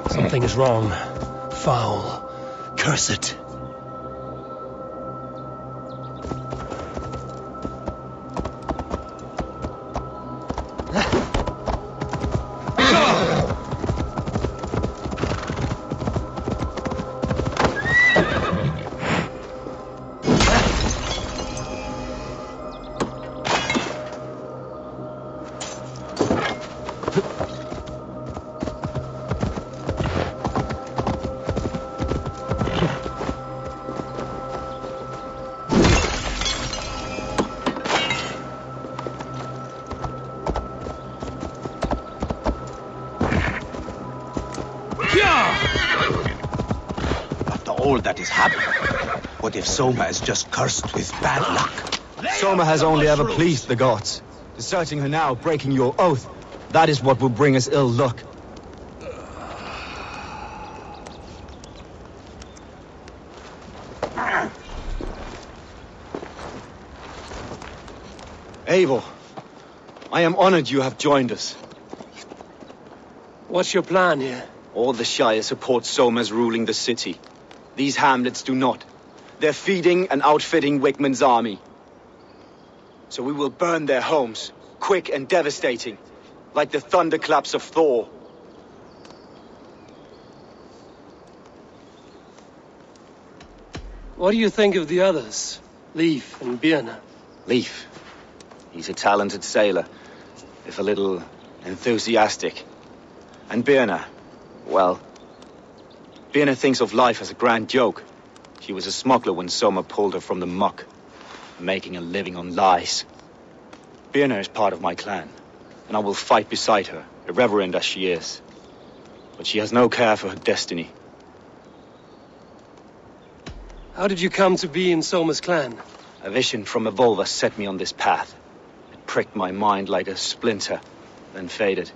Something is wrong. Foul. Curse it. After all that is happening, what if Soma is just cursed with bad luck? Soma has only ever pleased the gods. Deserting her now, breaking your oath, that is what will bring us ill luck. Eivor, I am honored you have joined us. What's your plan here? All the Shire support Soma's ruling the city. These hamlets do not. They're feeding and outfitting Wickman's army. So we will burn their homes, quick and devastating, like the thunderclaps of Thor. What do you think of the others? Leif and Birna? Leif. He's a talented sailor, if a little enthusiastic. And Birna, well, Birna thinks of life as a grand joke. She was a smuggler when Soma pulled her from the muck, making a living on lies. Birna is part of my clan, and I will fight beside her, irreverent as she is. But she has no care for her destiny. How did you come to be in Soma's clan? A vision from Evolva set me on this path. It pricked my mind like a splinter, then faded.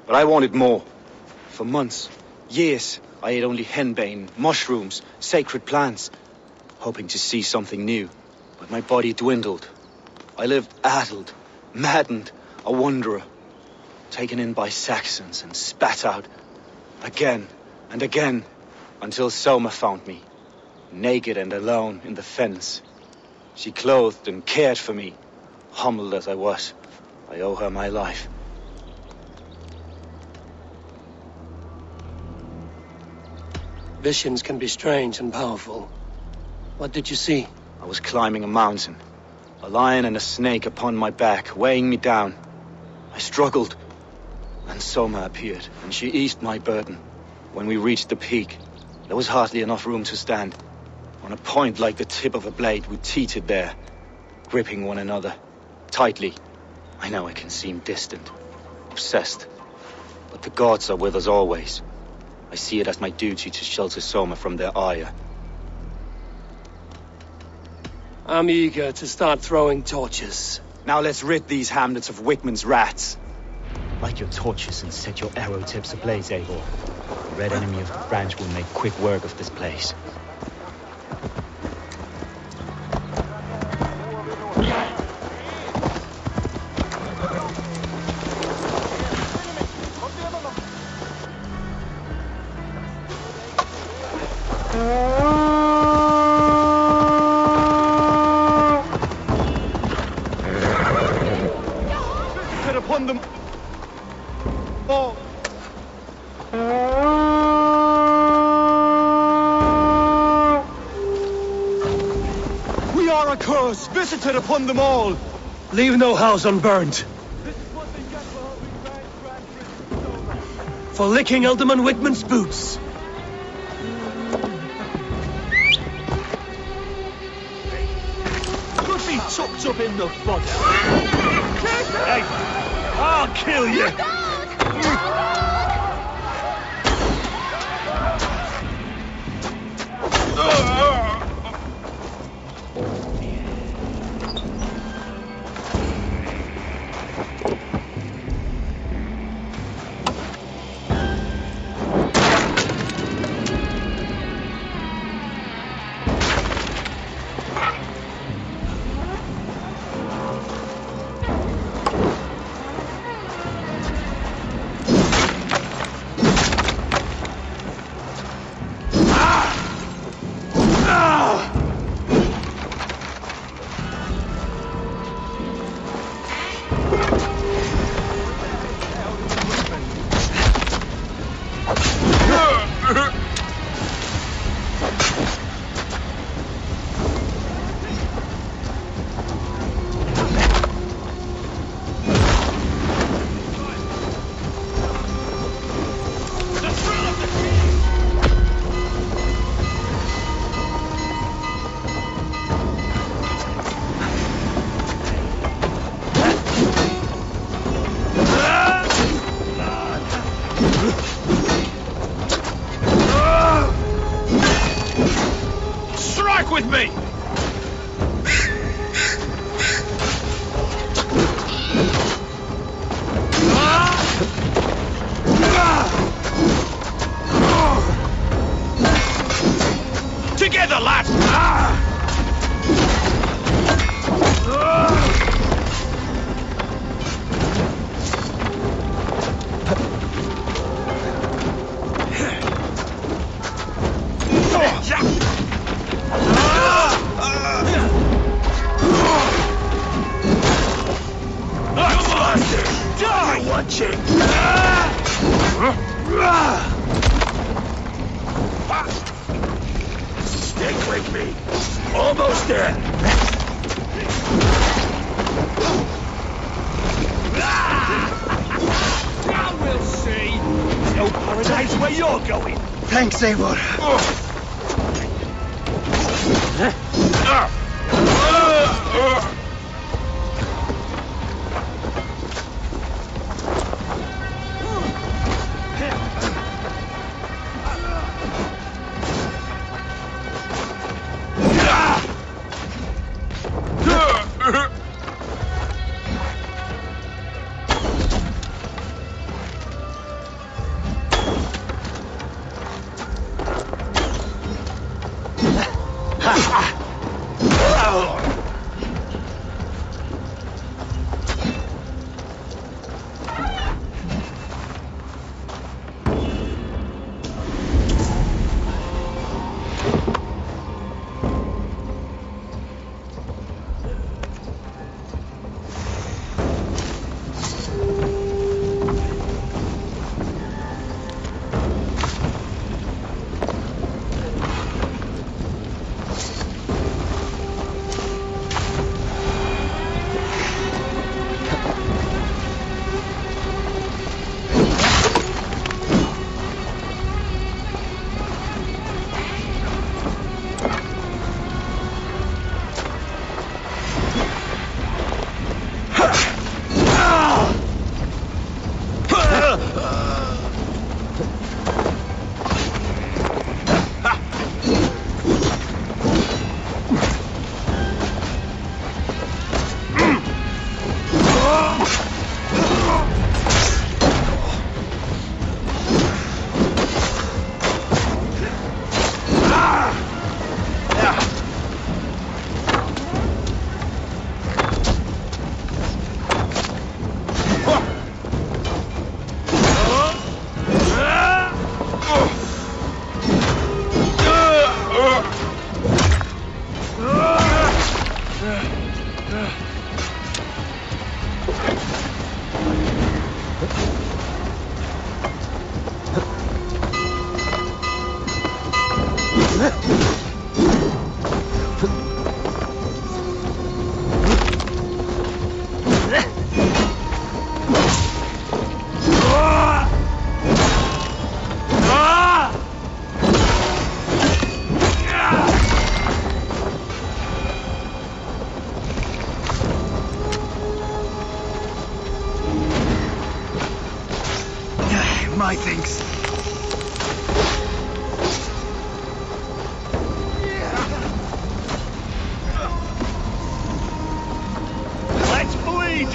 But I wanted more. For months, years, I ate only henbane, mushrooms, sacred plants, hoping to see something new. But my body dwindled. I lived addled, maddened, a wanderer, taken in by Saxons and spat out again and again, until Soma found me, naked and alone in the fens. She clothed and cared for me, humbled as I was. I owe her my life. Visions can be strange and powerful. What did you see? I was climbing a mountain, a lion and a snake upon my back, weighing me down. I struggled, and Soma appeared, and she eased my burden. When we reached the peak, there was hardly enough room to stand. On a point like the tip of a blade, we teetered there, gripping one another tightly. I know it can seem distant, obsessed, but the gods are with us always. I see it as my duty to shelter Soma from their ire. I'm eager to start throwing torches. Now let's rid these hamlets of Wickman's rats. Light your torches and set your arrow tips ablaze, Eivor. The red enemy of the branch will make quick work of this place. Upon them all. We are a curse visited upon them all. Leave no house unburned. For licking Alderman Wickman's boots. tucked up in the fodder. Hey, I'll kill you. Strike with me! Together, lad! Watching. Stick with me. Almost there. Now we'll see. No paradise where you're going. Thanks, Eivor.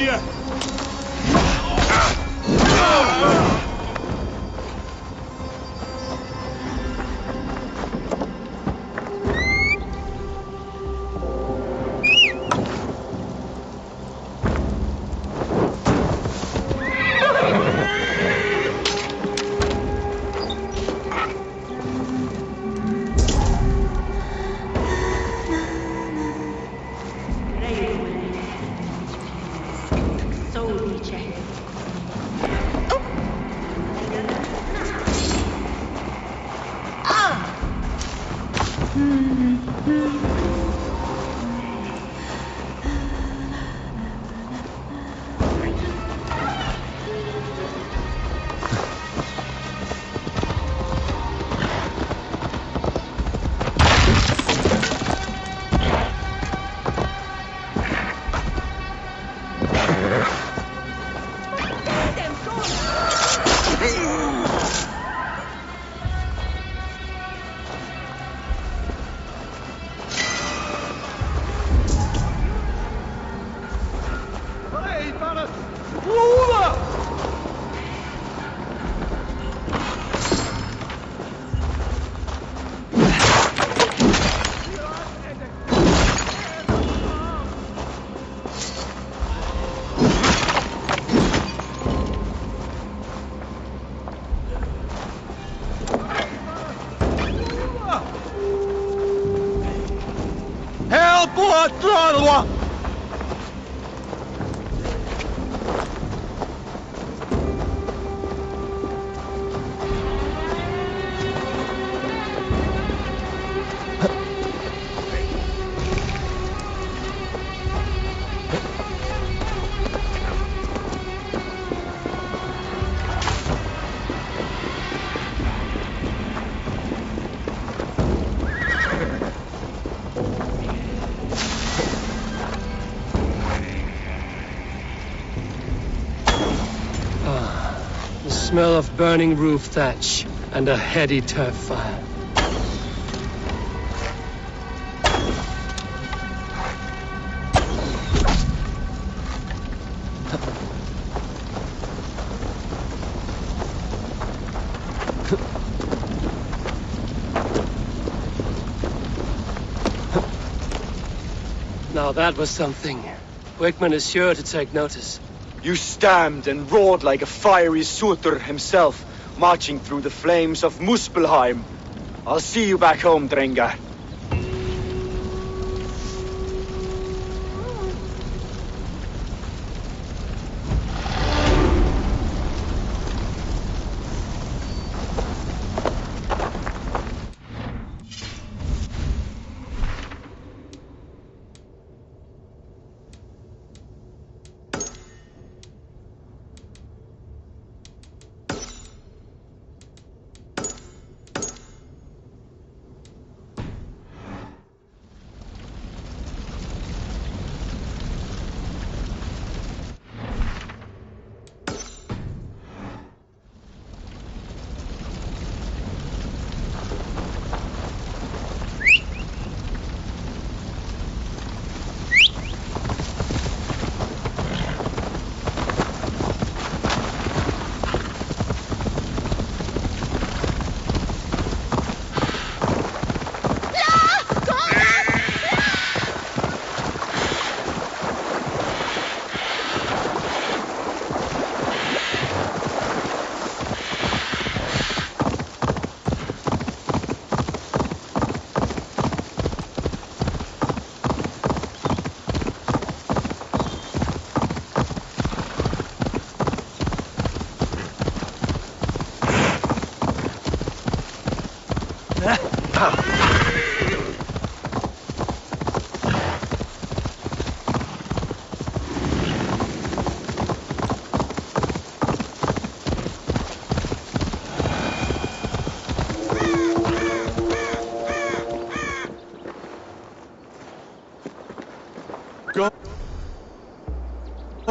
you! The smell of burning roof thatch and a heady turf fire. Now that was something. Wickman is sure to take notice. You stamped and roared like a fiery Surtur himself, marching through the flames of Muspelheim. I'll see you back home, Drengar.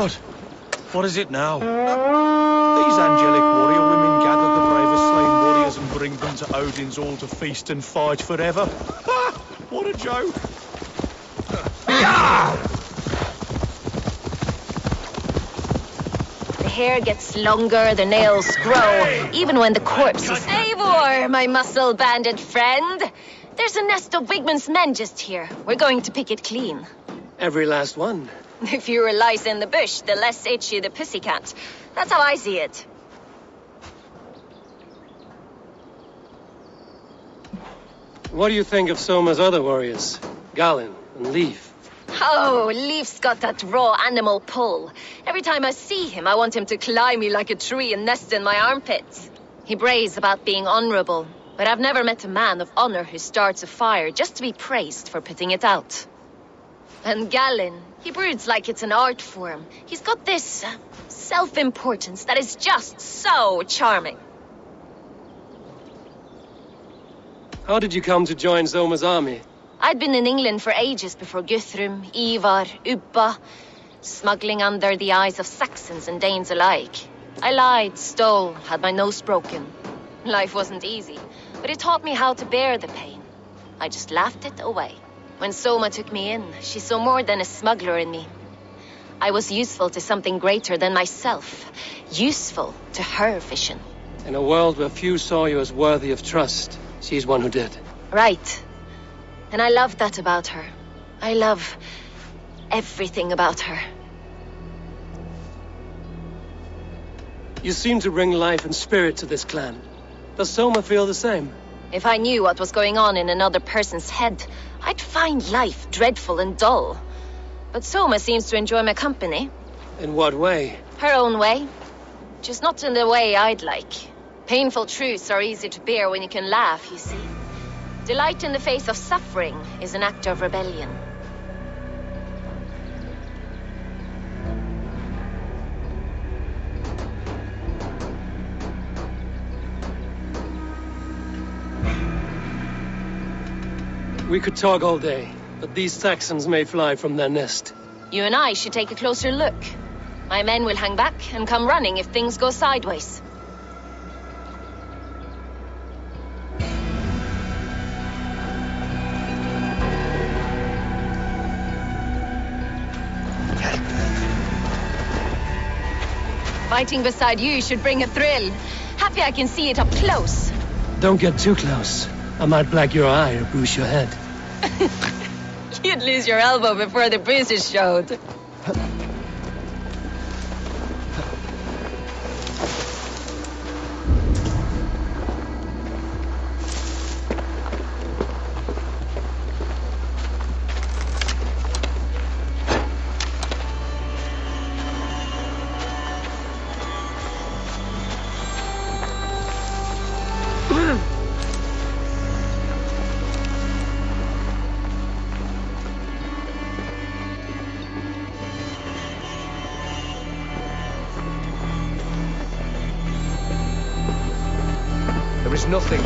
God, what is it now? These angelic warrior women gather the bravest slain warriors and bring them to Odin's hall to feast and fight forever. Ha! What a joke! hair gets longer, the nails grow, even when the corpse is... Eivor, my muscle-banded friend! There's a nest of Wigman's men just here. We're going to pick it clean. Every last one. The fewer lice in the bush, the less itchy the pussycat. That's how I see it. What do you think of Soma's other warriors? Galin and Leaf? Oh, Leaf's got that raw animal pull. Every time I see him, I want him to climb me like a tree and nest in my armpits. He brays about being honorable, but I've never met a man of honor who starts a fire just to be praised for putting it out. And Galin, he broods like it's an art form. He's got this self-importance that is just so charming. How did you come to join Soma's army? I'd been in England for ages before Guthrum, Ivar, Ubba, smuggling under the eyes of Saxons and Danes alike. I lied, stole, had my nose broken. Life wasn't easy, but it taught me how to bear the pain. I just laughed it away. When Soma took me in, she saw more than a smuggler in me. I was useful to something greater than myself. Useful to her vision. In a world where few saw you as worthy of trust, she's one who did. Right. And I love that about her. I love everything about her. You seem to bring life and spirit to this clan. Does Soma feel the same? If I knew what was going on in another person's head, I'd find life dreadful and dull. But Soma seems to enjoy my company. In what way? Her own way. Just not in the way I'd like. Painful truths are easy to bear when you can laugh, you see. Delight in the face of suffering is an act of rebellion. We could talk all day, but these Saxons may fly from their nest. You and I should take a closer look. My men will hang back and come running if things go sideways. Fighting beside you should bring a thrill. Happy I can see it up close. Don't get too close. I might black your eye or bruise your head. You'd lose your elbow before the bruises showed. There is nothing.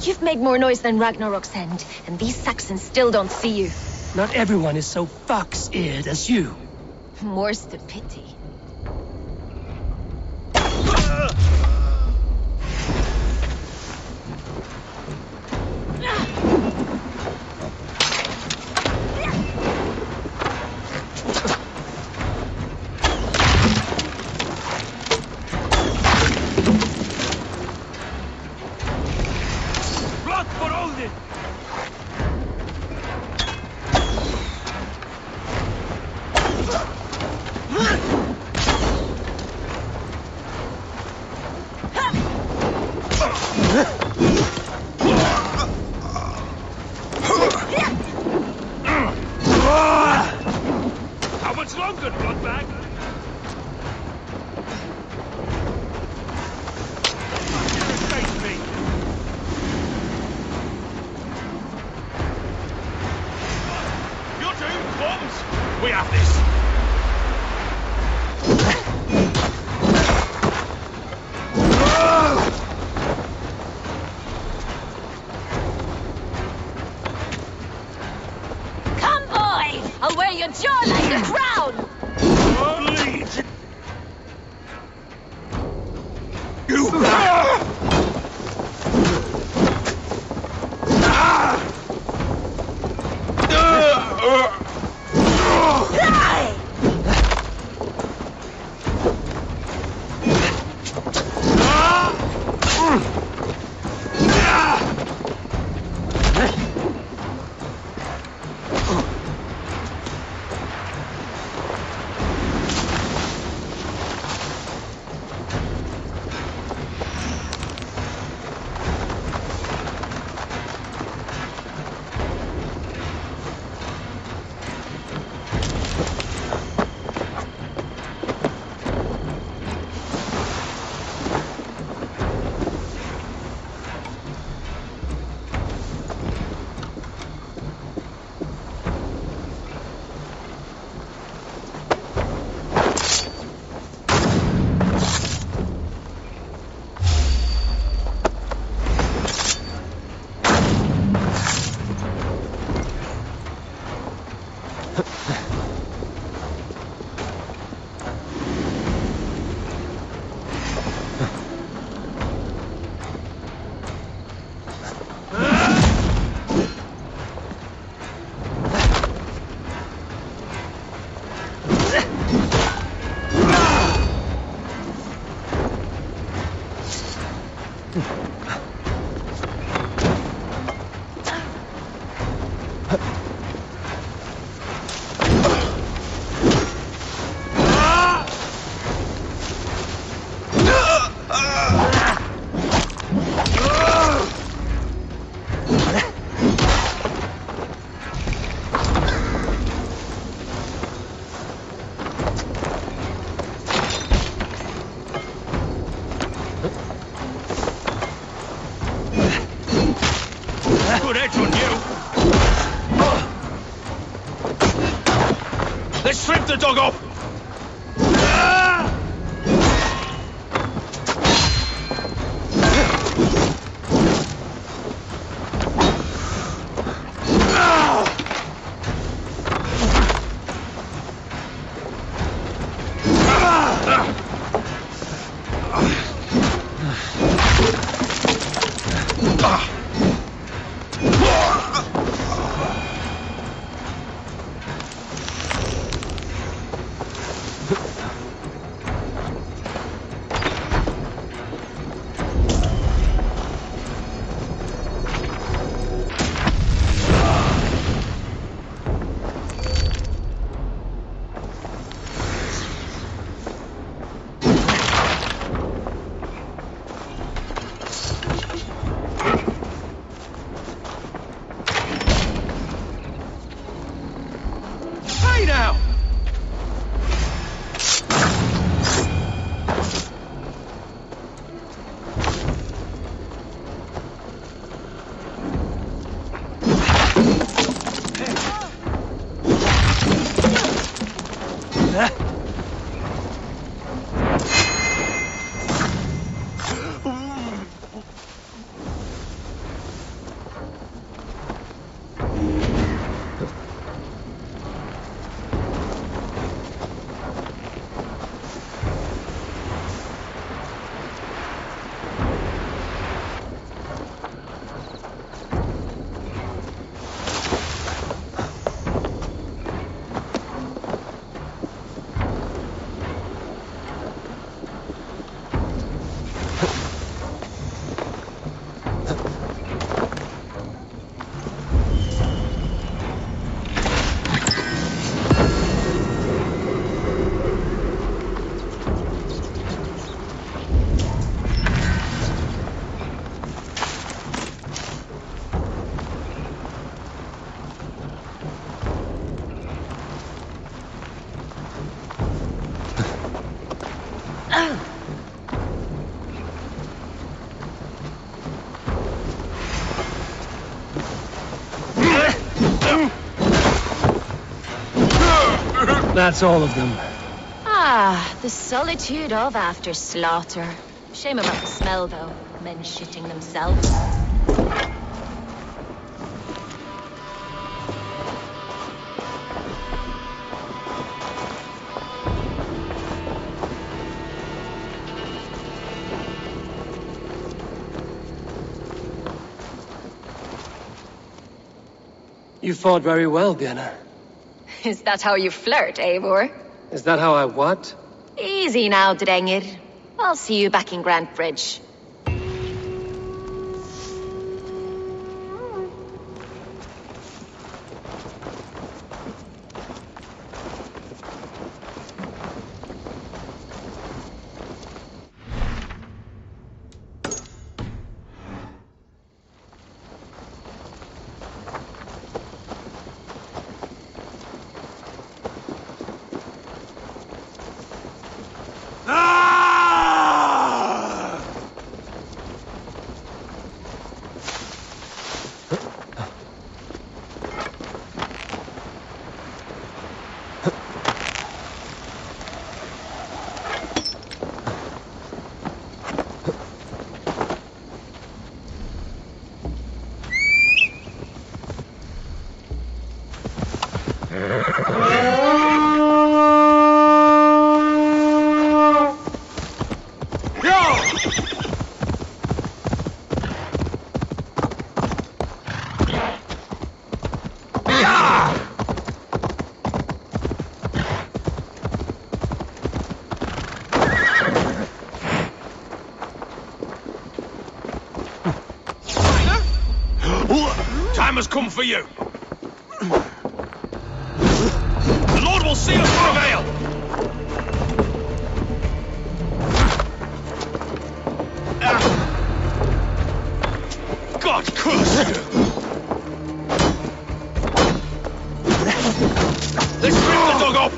You've made more noise than Ragnarok's end, and these Saxons still don't see you. Not everyone is so fox-eared as you. More's the pity. How much longer, bloodbag? Irritate me. You two, bombs! We have this. Come, boy! I'll wear your jaw like a crown! Lead! You! Good edge on you. Let's strip the dog off. That's all of them. Ah, the solitude of after slaughter. Shame about the smell, though. Men shitting themselves. You fought very well, Björn. Is that how you flirt, Eivor? Is that how I what? Easy now, Drengir. I'll see you back in Grand Bridge. Time has come for you. The Lord will see us prevail. God curse you! Let's rip the dog up!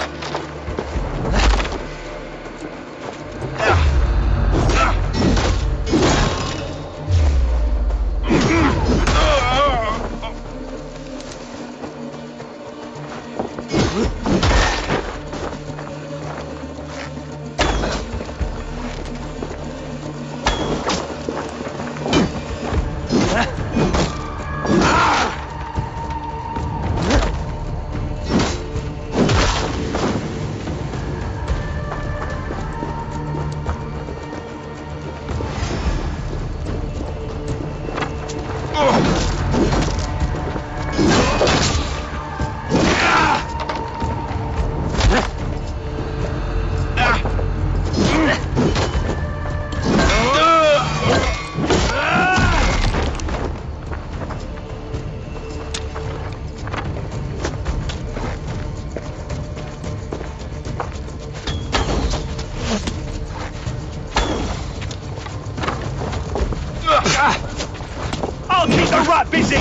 I'll keep the rat busy!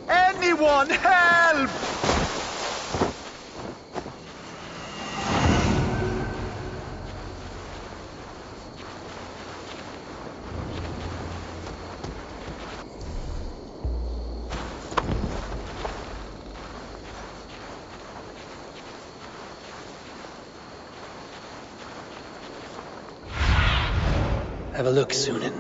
Anyone, help! Have a look, Sunan.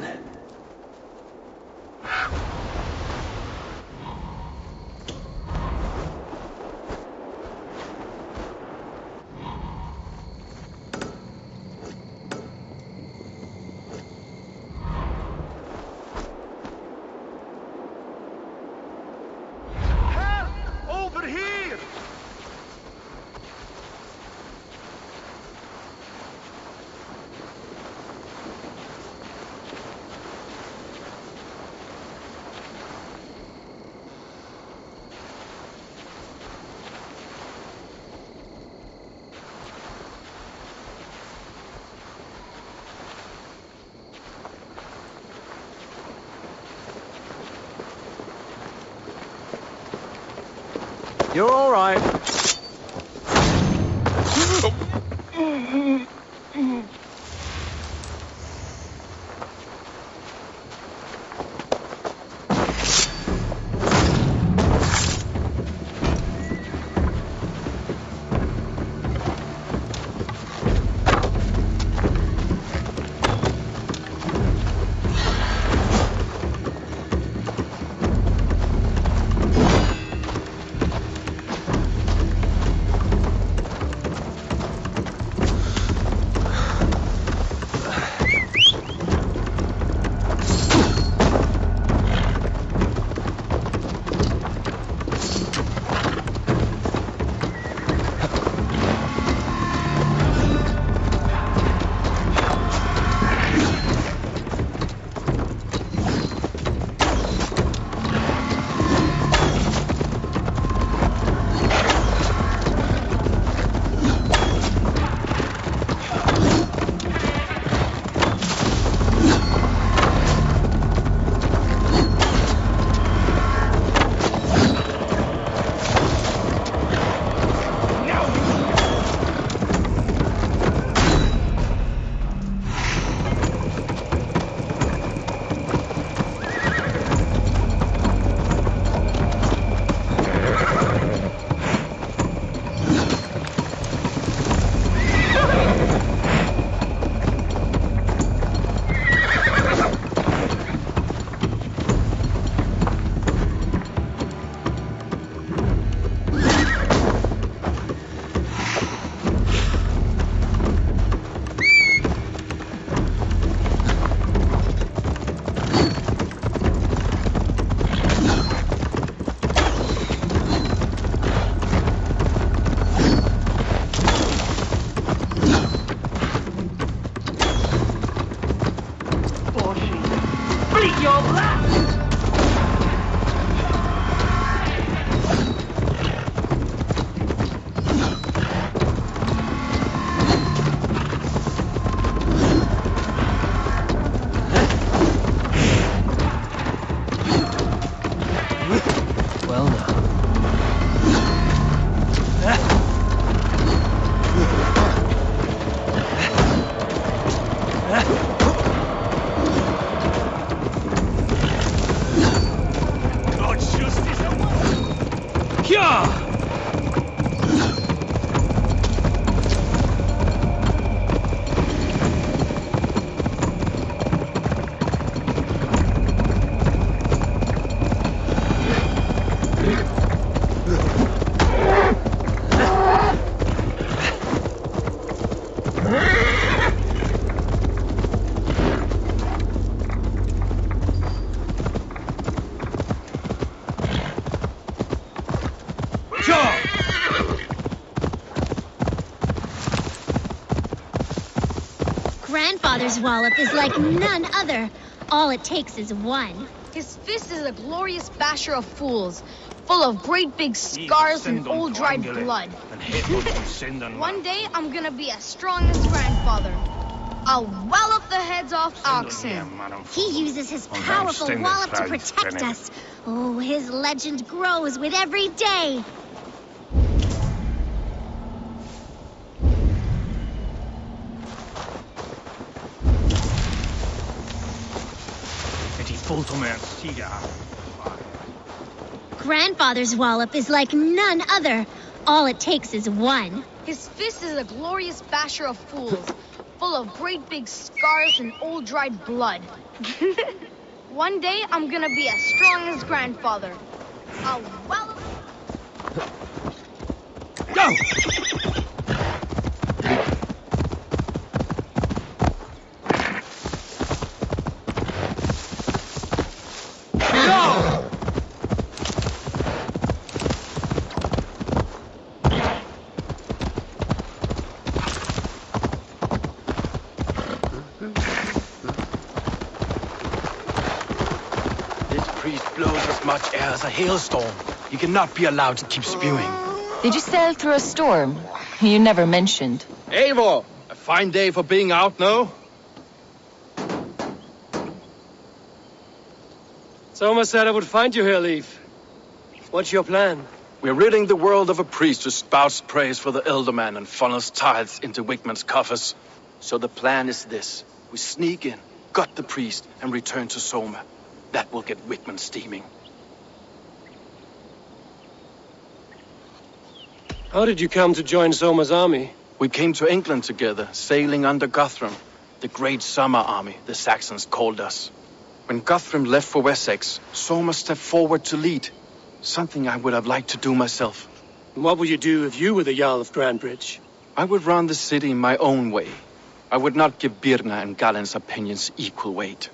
Over here! You're all right. Grandfather's wallop is like none other. All it takes is one. His fist is a glorious basher of fools, full of great big scars and old dried blood. One day I'm gonna be as strong as grandfather. I'll wallop the heads off oxen. He uses his powerful wallop to protect us. Oh, his legend grows with every day. Grandfather's wallop is like none other. All it takes is one. His fist is a glorious basher of fools, full of great big scars and old dried blood. One day I'm gonna be as strong as grandfather. I'll wallop. Go! Much air as a hailstorm. You cannot be allowed to keep spewing. Did you sail through a storm? You never mentioned. Eivor, a fine day for being out, no? Soma said I would find you here, Leif. What's your plan? We're ridding the world of a priest who spouts praise for the Elderman and funnels tithes into Wickman's coffers. So the plan is this. We sneak in, gut the priest, and return to Soma. That will get Wickman steaming. How did you come to join Soma's army? We came to England together, sailing under Guthrum. The Great Summer Army, the Saxons called us. When Guthrum left for Wessex, Soma stepped forward to lead. Something I would have liked to do myself. And what would you do if you were the Jarl of Grandbridge? I would run the city my own way. I would not give Birna and Galen's opinions equal weight.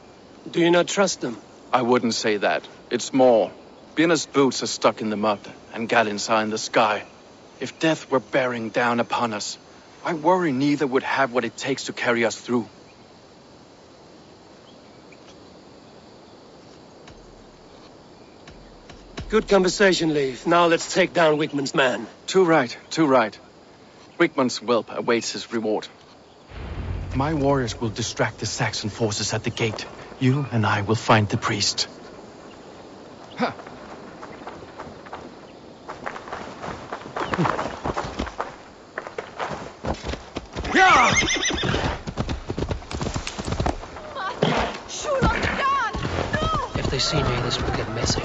Do you not trust them? I wouldn't say that. It's more. Birna's boots are stuck in the mud, and Galen's are in the sky. If death were bearing down upon us, I worry neither would have what it takes to carry us through. Good conversation, Leif. Now let's take down Wickman's man. Too right, too right. Wickman's whelp awaits his reward. My warriors will distract the Saxon forces at the gate. You and I will find the priest. Huh. If they see me, this will get messy.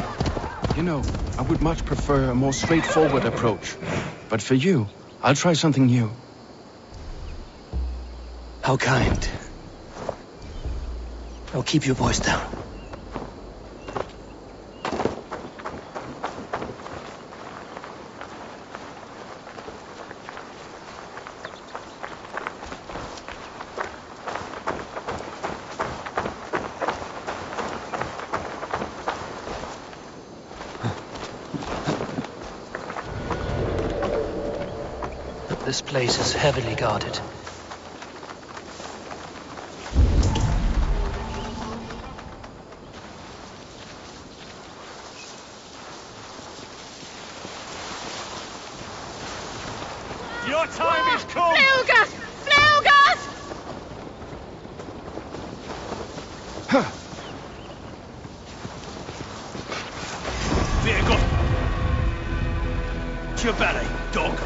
You know, I would much prefer a more straightforward approach. But for you, I'll try something new. How kind. Now keep your voice down. This place is heavily guarded. Your time is come! Flugas! Flugas! There you go. What's your belly, dog?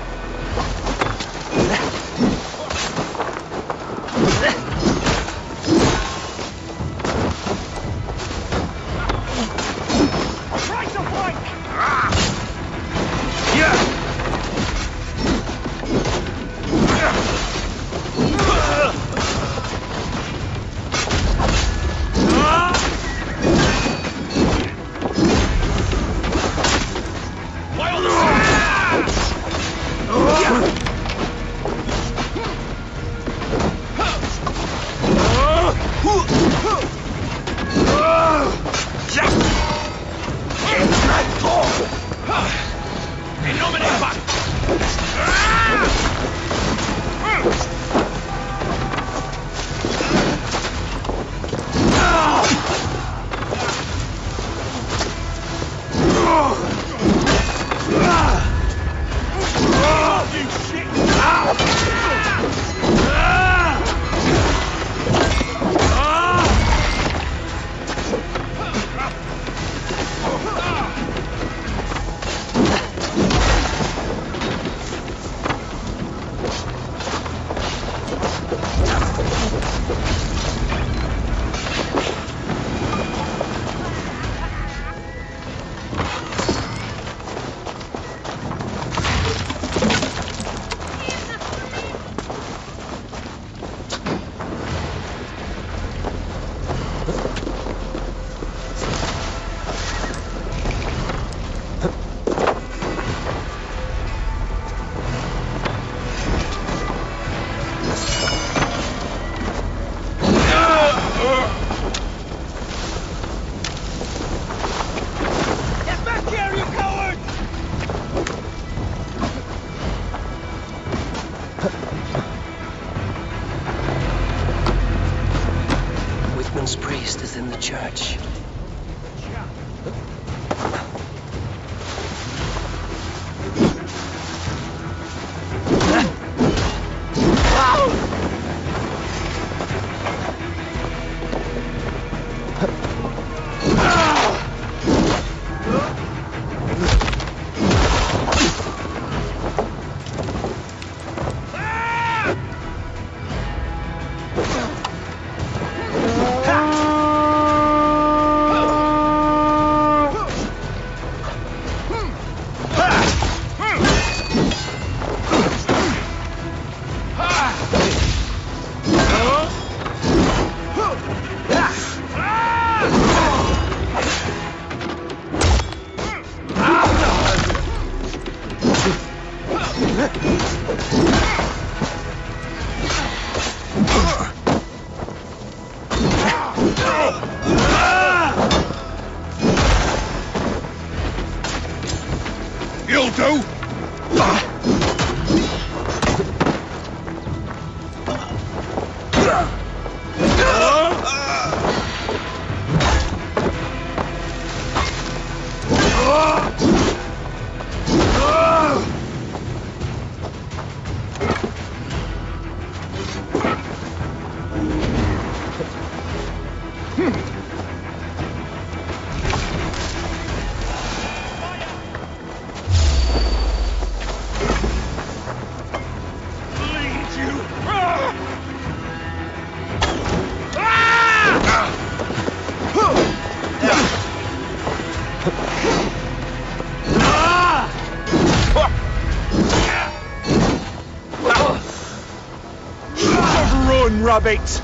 Wickman's priest is in the church. Unrabbit!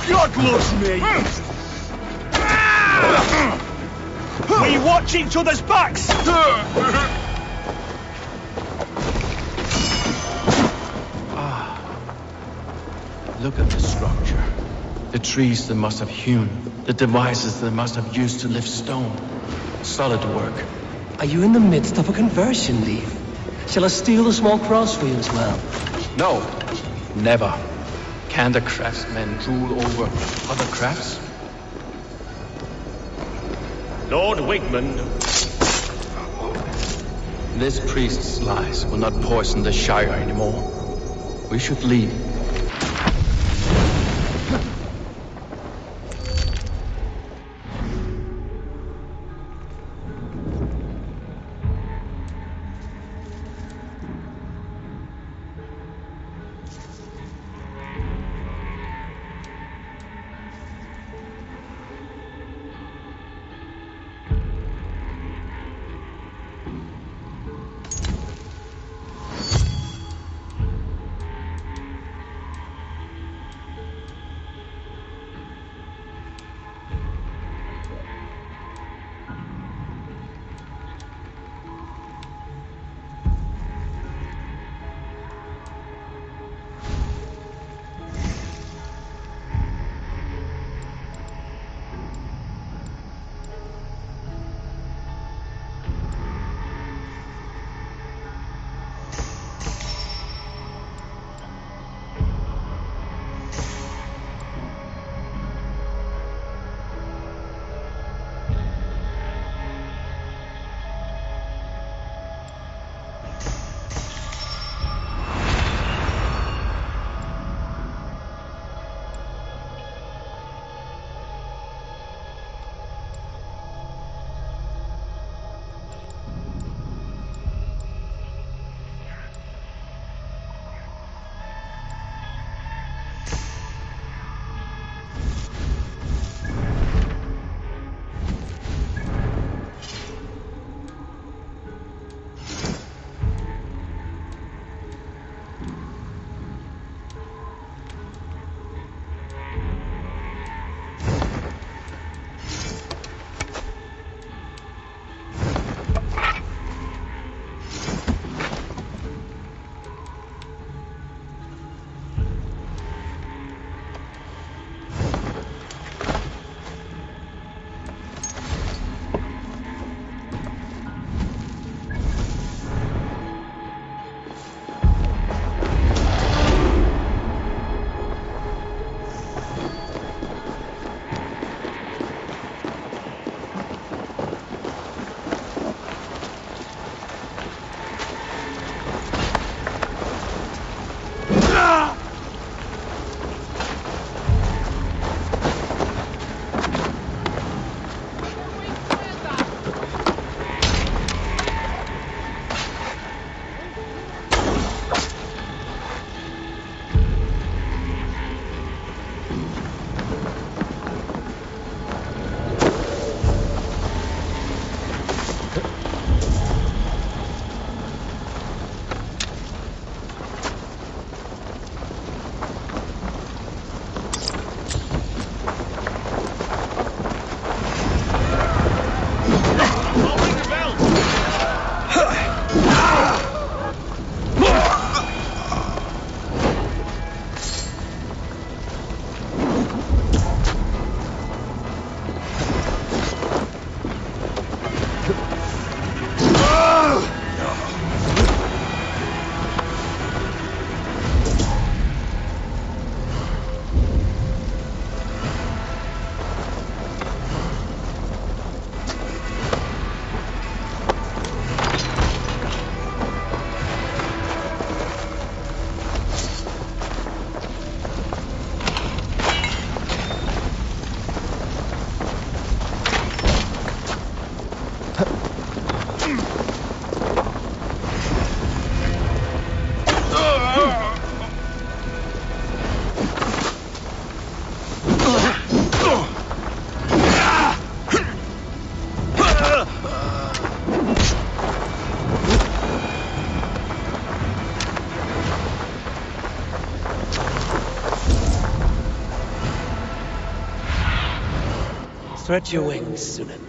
God loves me! We watch each other's backs! Look at the structure. The trees they must have hewn. The devices they must have used to lift stone. Solid work. Are you in the midst of a conversion, Leaf? Shall I steal the small cross for you as well? No, never. Can the craftsmen rule over other crafts? Lord Wigman. This priest's lies will not poison the Shire anymore. We should leave. Stretch your wings, Sunan.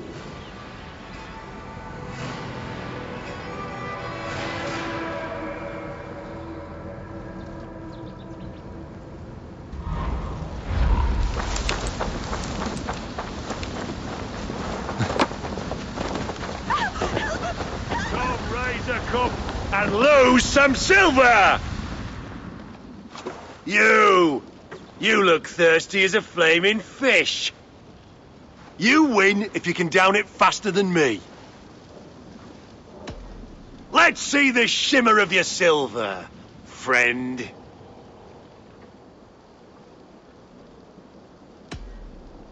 Come raise a cup and lose some silver! You look thirsty as a flaming fish. You win if you can down it faster than me. Let's see the shimmer of your silver, friend.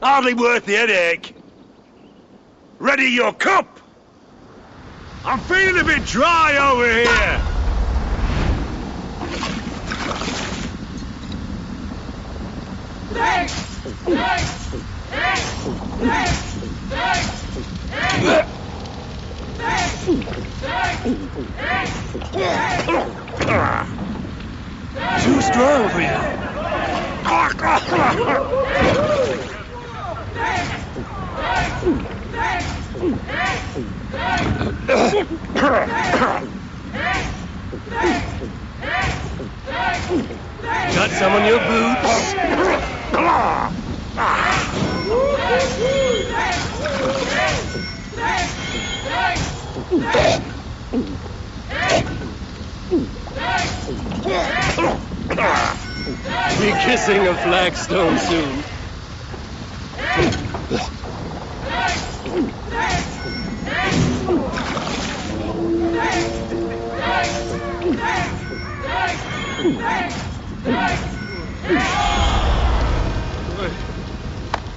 Hardly worth the headache. Ready your cup! I'm feeling a bit dry over here. Too strong for you. Got some on your boots? Be kissing a flagstone soon.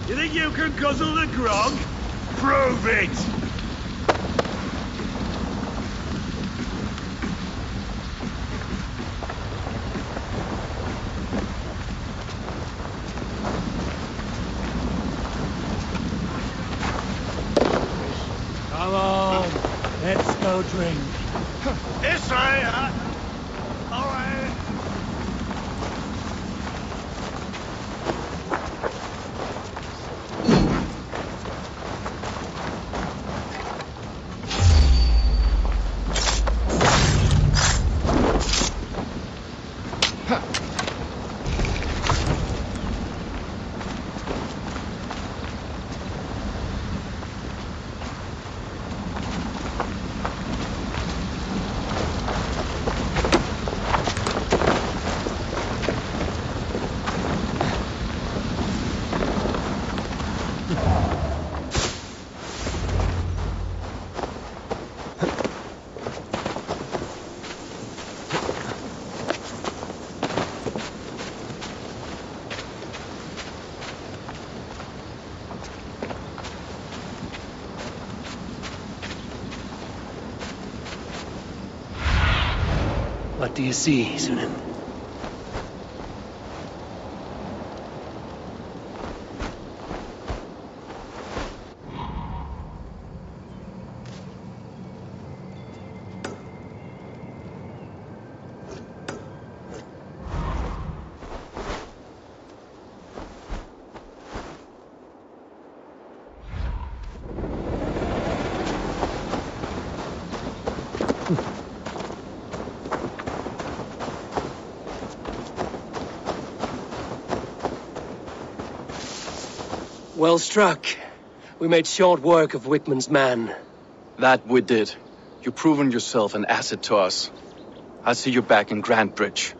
You think you can guzzle the grog? Prove it! Come on, let's go drink. This way, all right. What do you see, Sunan? Well struck. We made short work of Wickman's man. That we did. You've proven yourself an asset to us. I'll see you back in Grantbridge.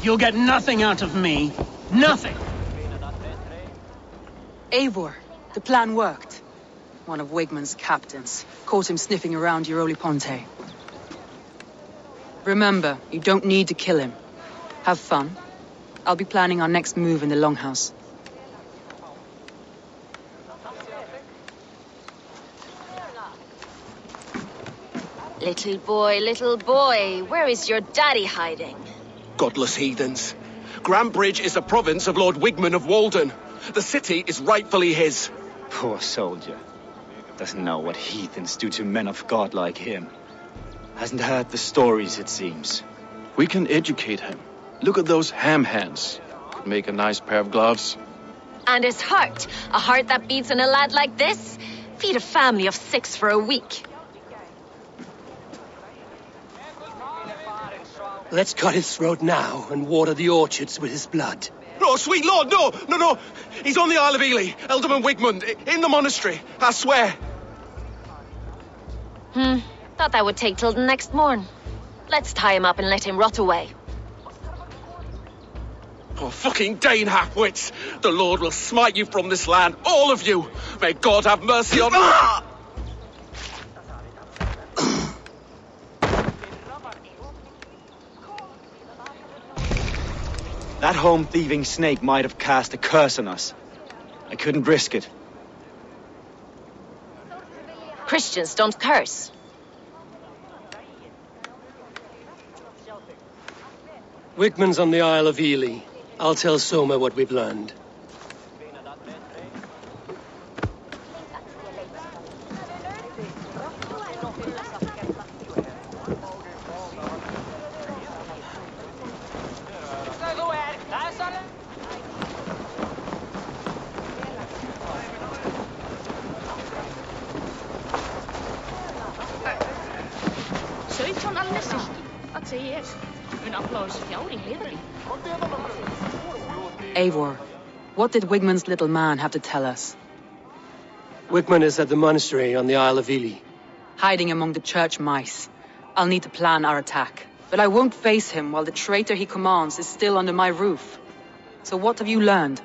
You'll get nothing out of me. Nothing! Eivor, the plan worked. One of Wigmund's captains caught him sniffing around Euroli Ponte. Remember, you don't need to kill him. Have fun. I'll be planning our next move in the Longhouse. Little boy, where is your daddy hiding? Godless heathens. Grantebridge is a province of Lord Wigmund of Walden. The city is rightfully his. Poor soldier. Doesn't know what heathens do to men of God like him. Hasn't heard the stories, it seems. We can educate him. Look at those ham hands. Could make a nice pair of gloves. And his heart. A heart that beats in a lad like this? Feed a family of 6 for a week. Let's cut his throat now and water the orchards with his blood. No, sweet lord, no! He's on the Isle of Ely, Ealdorman Wigmund, in the monastery, I swear. Thought that would take till the next morn. Let's tie him up and let him rot away. Oh, fucking Dane half-wits! The Lord will smite you from this land, all of you! May God have mercy on... That home-thieving snake might have cast a curse on us. I couldn't risk it. Christians don't curse. Wigmund's on the Isle of Ely. I'll tell Soma what we've learned. Eivor, what did Wigmund's little man have to tell us? Wigmund is at the monastery on the Isle of Ely. Hiding among the church mice. I'll need to plan our attack. But I won't face him while the traitor he commands is still under my roof. So what have you learned?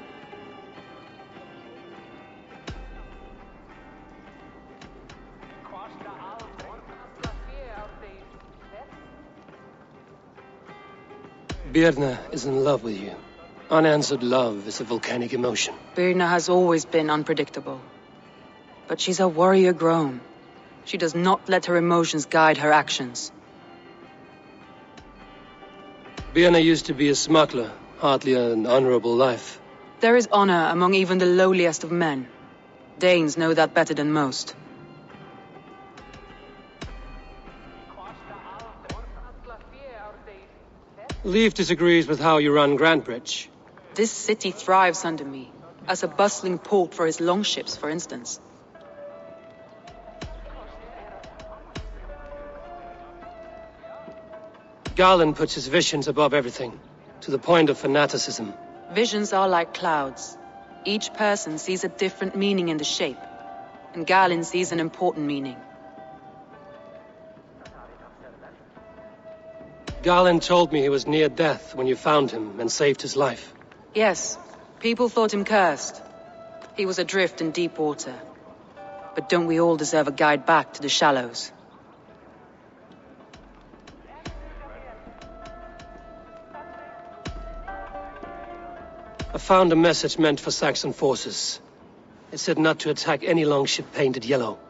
Birna is in love with you. Unanswered love is a volcanic emotion. Birna has always been unpredictable. But she's a warrior grown. She does not let her emotions guide her actions. Birna used to be a smuggler, hardly an honorable life. There is honor among even the lowliest of men. Danes know that better than most. Leif disagrees with how you run Grantebridge. This city thrives under me, as a bustling port for his longships, for instance. Garland puts his visions above everything, to the point of fanaticism. Visions are like clouds. Each person sees a different meaning in the shape, and Garland sees an important meaning. Garland told me he was near death when you found him and saved his life. Yes, people thought him cursed. He was adrift in deep water. But don't we all deserve a guide back to the shallows? I found a message meant for Saxon forces. It said not to attack any longship painted yellow.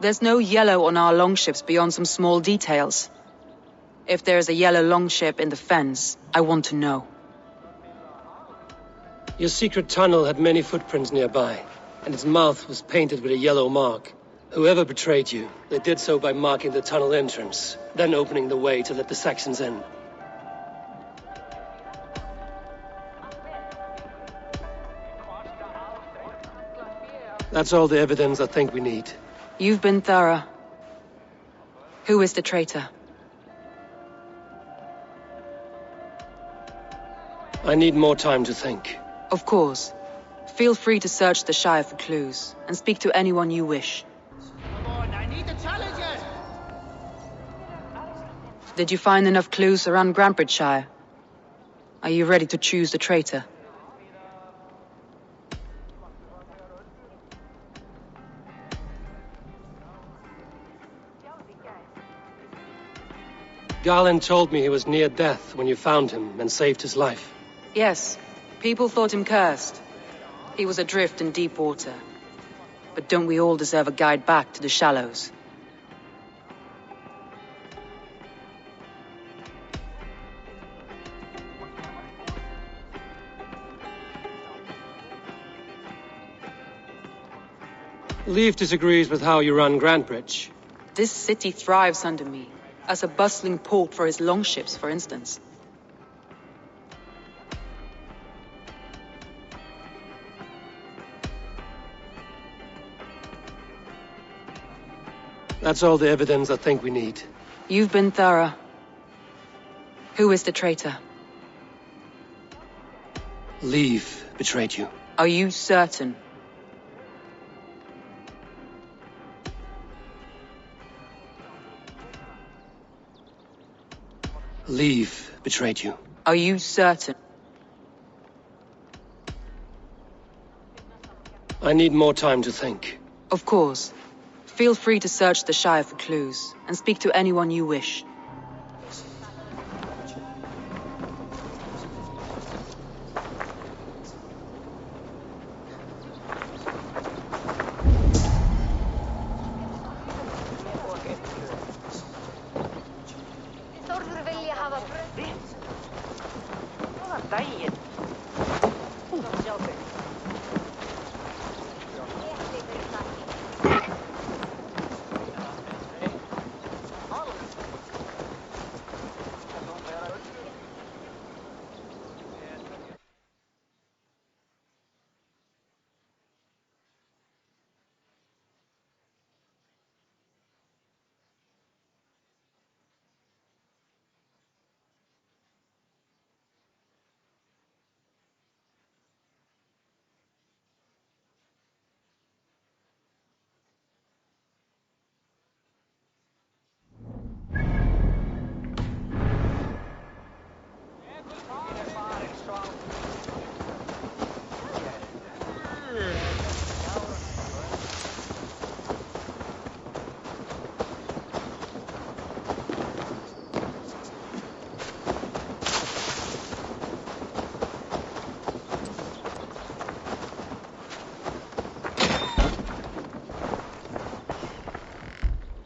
There's no yellow on our longships beyond some small details. If there's a yellow longship in the fens, I want to know. Your secret tunnel had many footprints nearby, and its mouth was painted with a yellow mark. Whoever betrayed you, they did so by marking the tunnel entrance, then opening the way to let the Saxons in. That's all the evidence I think we need. You've been thorough. Who is the traitor? I need more time to think. Of course. Feel free to search the Shire for clues, and speak to anyone you wish. Come on, I need the challenges! Did you find enough clues around Grantebridge Shire? Are you ready to choose the traitor? Garland told me he was near death when you found him and saved his life. Yes. People thought him cursed. He was adrift in deep water. But don't we all deserve a guide back to the shallows? Leaf disagrees with how you run Grantbridge. This city thrives under me, as a bustling port for his longships, for instance. That's all the evidence I think we need. You've been thorough. Who is the traitor? Leaf betrayed you. Are you certain? Leaf betrayed you. Are you certain? I need more time to think. Of course. Feel free to search the Shire for clues, and speak to anyone you wish.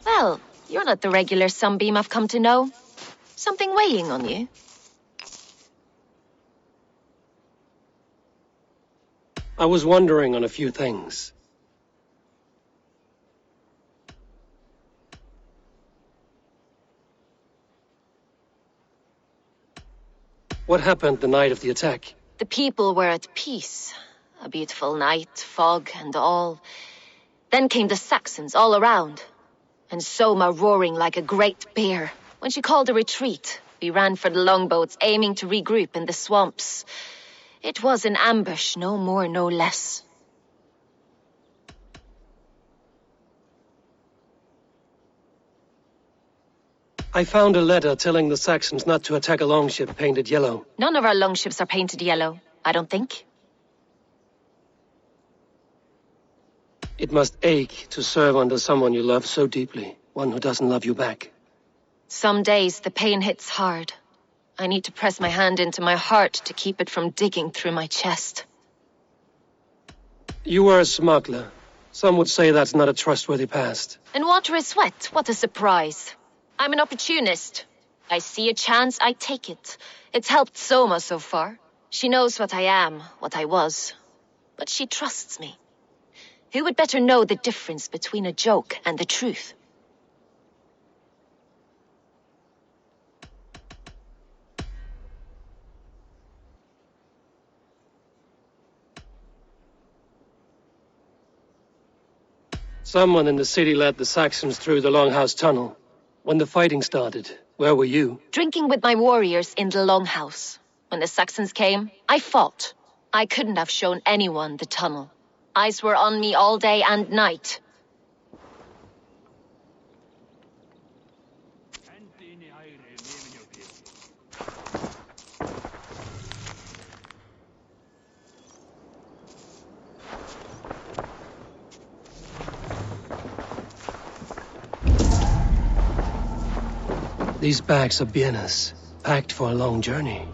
Well, you're not the regular sunbeam I've come to know. Something weighing on you? I was wondering on a few things. What happened the night of the attack? The people were at peace. A beautiful night, fog and all. Then came the Saxons all around. And Soma roaring like a great bear. When she called a retreat, we ran for the longboats, aiming to regroup in the swamps. It was an ambush, no more, no less. I found a letter telling the Saxons not to attack a longship painted yellow. None of our longships are painted yellow, I don't think. It must ache to serve under someone you love so deeply, one who doesn't love you back. Some days the pain hits hard. I need to press my hand into my heart to keep it from digging through my chest. You were a smuggler. Some would say that's not a trustworthy past. And water is wet, what a surprise. I'm an opportunist. I see a chance, I take it. It's helped Soma so far. She knows what I am, what I was. But she trusts me. Who would better know the difference between a joke and the truth? Someone in the city led the Saxons through the Longhouse Tunnel. When the fighting started, where were you? Drinking with my warriors in the Longhouse. When the Saxons came, I fought. I couldn't have shown anyone the tunnel. Eyes were on me all day and night. These bags are bienes, packed for a long journey.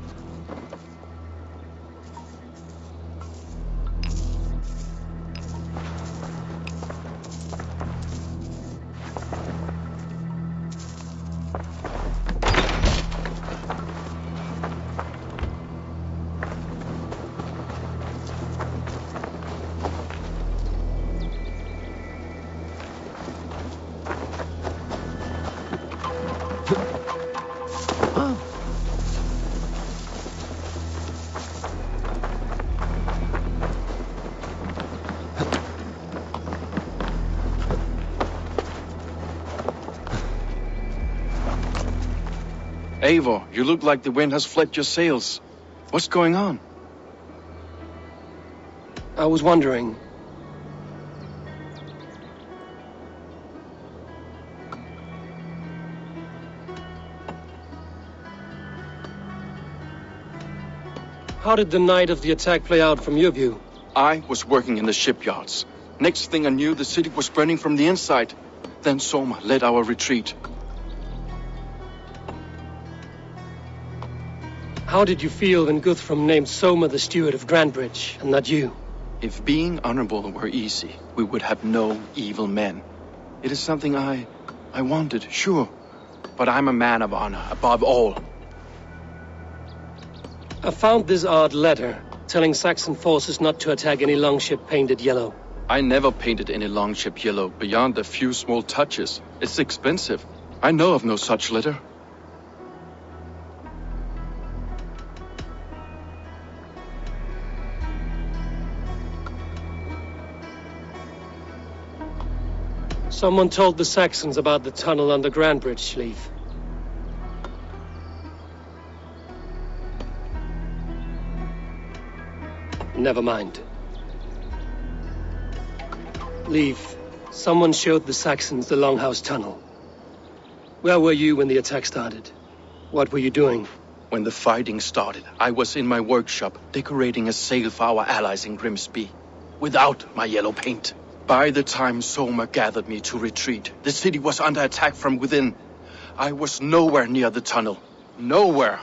Eivor, you look like the wind has flecked your sails. What's going on? I was wondering. How did the night of the attack play out from your view? I was working in the shipyards. Next thing I knew, the city was burning from the inside. Then Soma led our retreat. How did you feel when Guthrum named Soma the steward of Grandbridge, and not you? If being honorable were easy, we would have no evil men. It is something I wanted, sure. But I'm a man of honor, above all. I found this odd letter, telling Saxon forces not to attack any longship painted yellow. I never painted any longship yellow, beyond a few small touches. It's expensive. I know of no such letter. Someone told the Saxons about the tunnel under Grandbridge, Leif. Never mind. Leif, someone showed the Saxons the Longhouse Tunnel. Where were you when the attack started? What were you doing? When the fighting started, I was in my workshop, decorating a sail for our allies in Grimsby. Without my yellow paint. By the time Soma gathered me to retreat, the city was under attack from within. I was nowhere near the tunnel. Nowhere.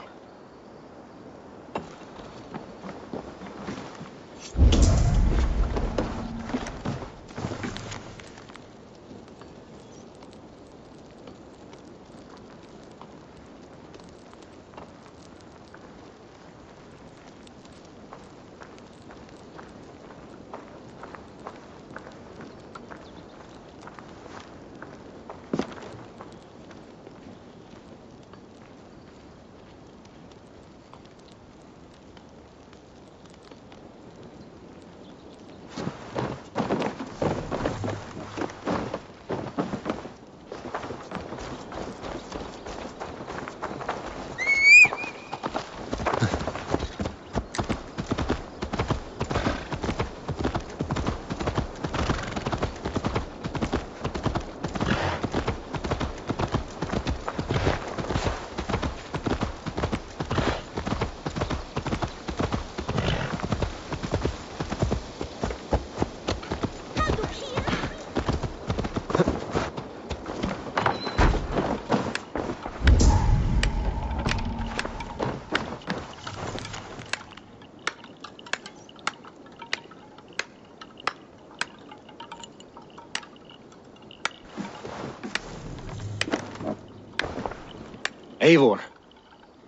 Eivor,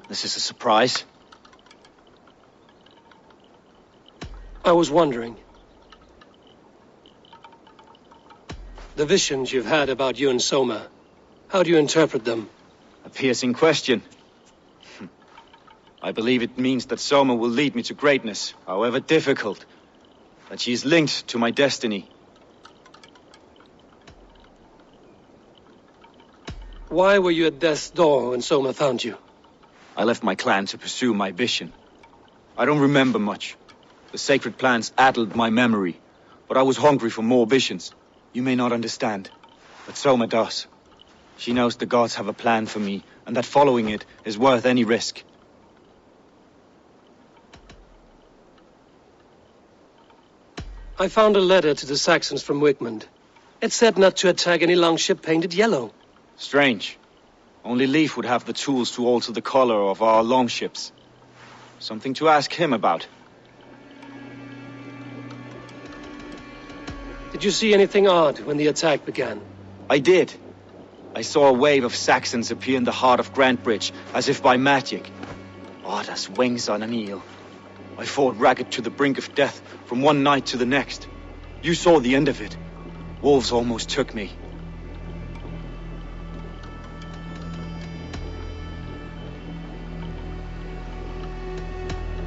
this is a surprise. I was wondering. The visions you've had about you and Soma, how do you interpret them? A piercing question. I believe it means that Soma will lead me to greatness, however difficult. That she is linked to my destiny. Why were you at death's door when Soma found you? I left my clan to pursue my vision. I don't remember much. The sacred plants addled my memory, but I was hungry for more visions. You may not understand, but Soma does. She knows the gods have a plan for me, and that following it is worth any risk. I found a letter to the Saxons from Wigmund. It said not to attack any longship painted yellow. Strange. Only Leif would have the tools to alter the color of our longships. Something to ask him about. Did you see anything odd when the attack began? I did. I saw a wave of Saxons appear in the heart of Grantbridge, as if by magic. Odd as wings on an eel. I fought ragged to the brink of death from one night to the next. You saw the end of it. Wolves almost took me.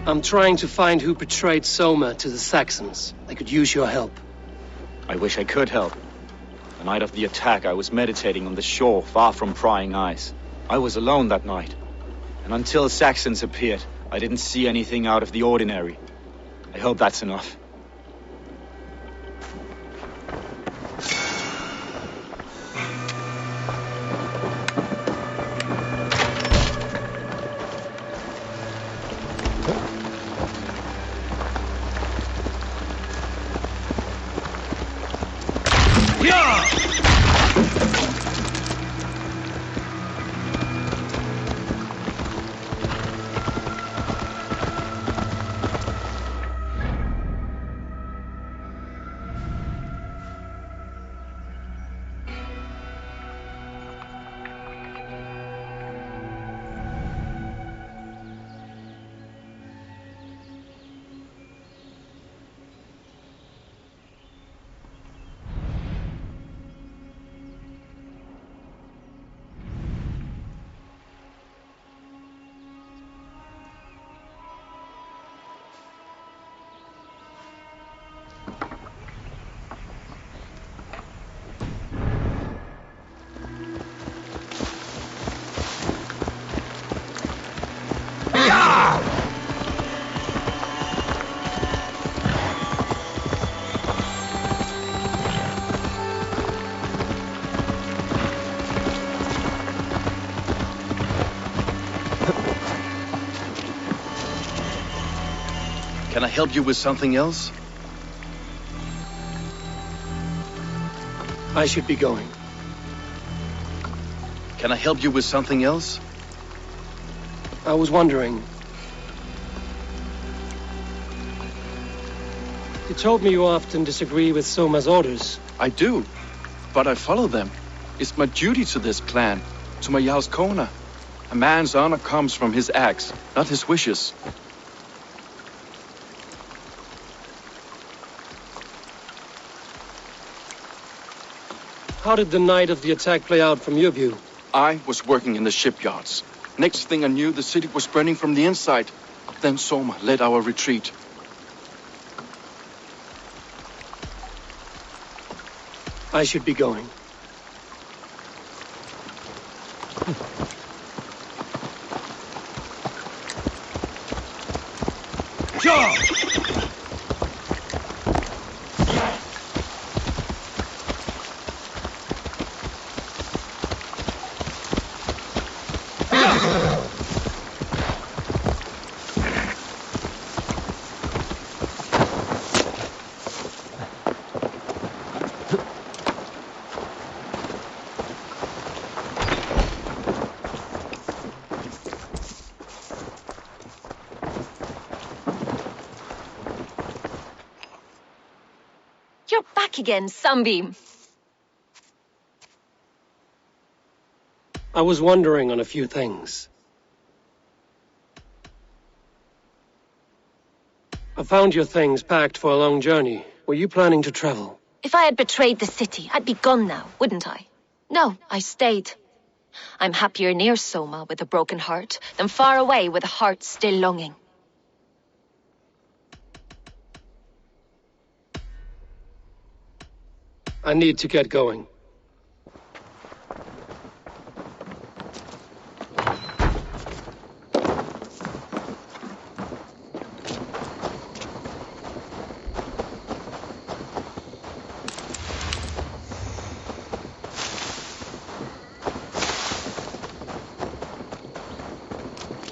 I'm trying to find who betrayed Soma to the Saxons. I could use your help. I wish I could help. The night of the attack, I was meditating on the shore, far from prying eyes. I was alone that night. And until Saxons appeared, I didn't see anything out of the ordinary. I hope that's enough. Can I help you with something else? I should be going. Can I help you with something else? I was wondering. You told me you often disagree with Soma's orders. I do, but I follow them. It's my duty to this clan, to my Jarl's Kona. A man's honor comes from his acts, not his wishes. How did the night of the attack play out from your view? I was working in the shipyards. Next thing I knew, the city was burning from the inside. Then Soma led our retreat. I should be going. Sure! You're back again, Sunbeam. I was wondering on a few things. I found your things packed for a long journey. Were you planning to travel? If I had betrayed the city, I'd be gone now, wouldn't I? No, I stayed. I'm happier near Soma with a broken heart than far away with a heart still longing. I need to get going.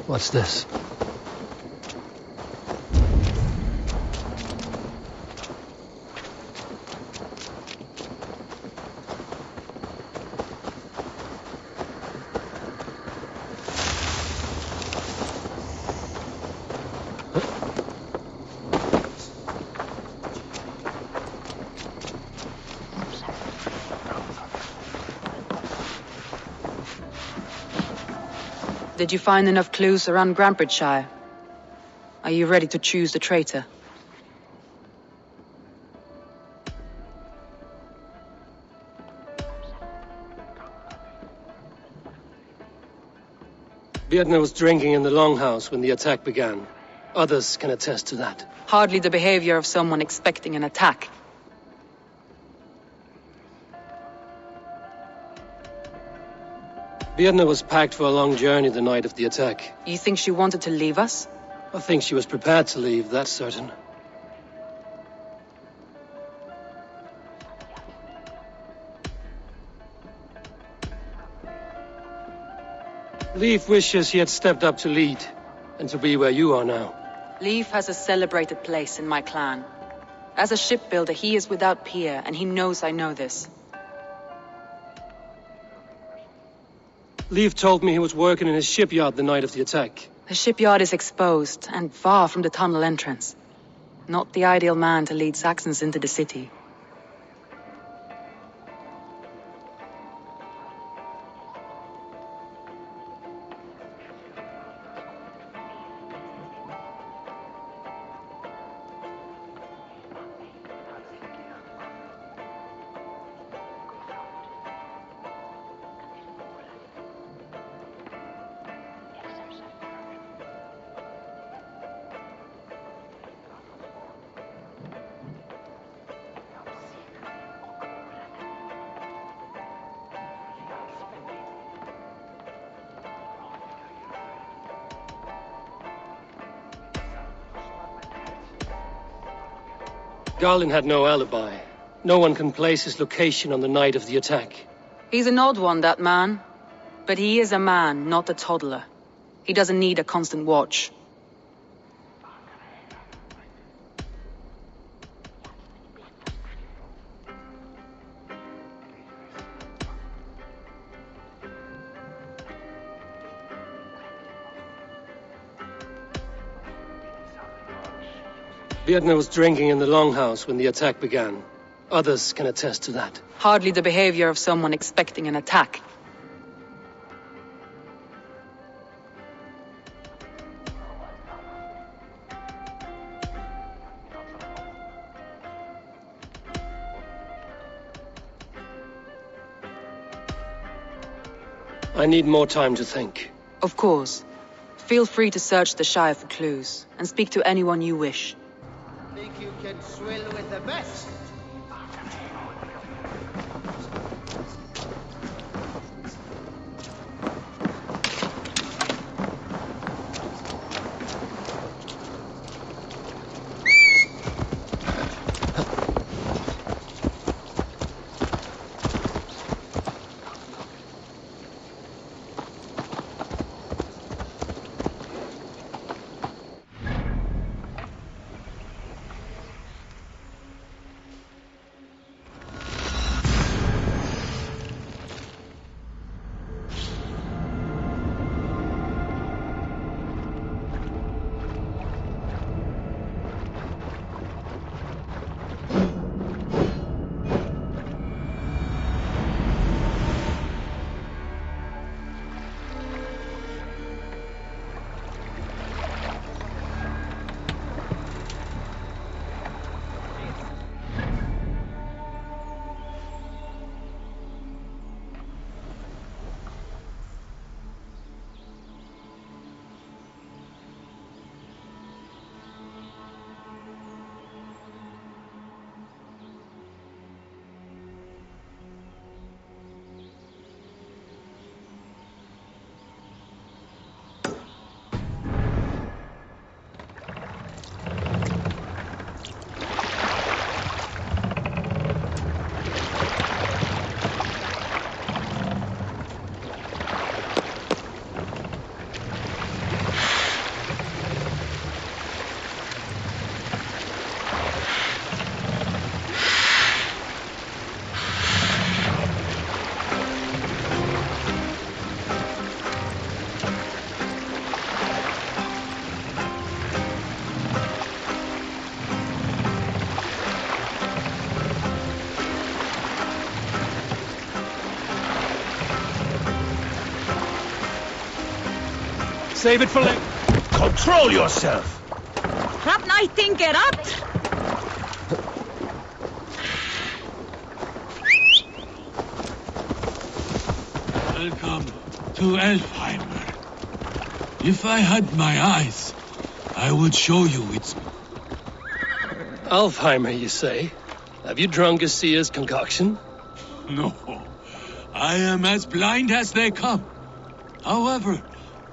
What's this? Did you find enough clues around Grantbridgeshire? Are you ready to choose the traitor? Vietna was drinking in the Longhouse when the attack began. Others can attest to that. Hardly the behavior of someone expecting an attack. Vietna was packed for a long journey the night of the attack. You think she wanted to leave us? I think she was prepared to leave, that's certain. Leif wishes he had stepped up to lead, and to be where you are now. Leif has a celebrated place in my clan. As a shipbuilder, he is without peer, and he knows I know this. Leif told me he was working in his shipyard the night of the attack. The shipyard is exposed, and far from the tunnel entrance. Not the ideal man to lead Saxons into the city. Garlin had no alibi. No one can place his location on the night of the attack. He's an odd one, that man. But he is a man, not a toddler. He doesn't need a constant watch. Vietna was drinking in the Longhouse when the attack began. Others can attest to that. Hardly the behavior of someone expecting an attack. I need more time to think. Of course. Feel free to search the Shire for clues, and speak to anyone you wish. Think you can swill with the best? Save it for later. Control yourself! Klap nej, tänker att! Welcome to Elfheimer. If I had my eyes, I would show you its... Alfheimer, you say? Have you drunk a seer's concoction? No. I am as blind as they come. However,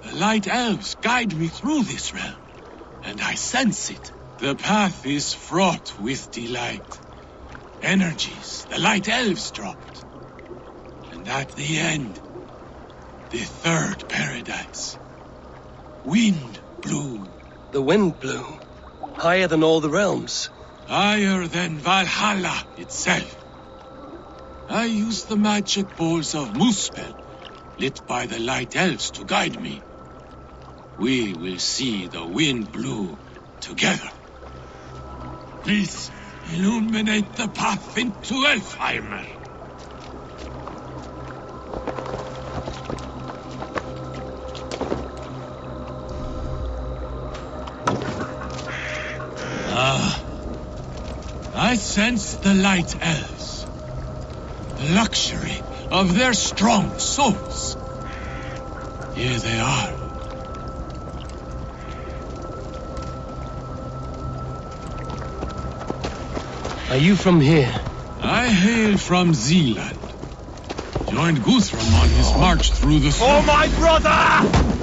the light elves guide me through this realm, and I sense it. The path is fraught with delight. Energies the light elves dropped. And at the end, the third paradise. Wind blew. The wind blew? Higher than all the realms? Higher than Valhalla itself. I used the magic balls of Muspel, lit by the light elves to guide me. We will see the wind blew together. Please, illuminate the path into Elfheimer. I sense the light elves. The luxury of their strong souls. Here they are. Are you from here? I hail from Zealand. Joined Guthrum on his march through the... Oh, my brother!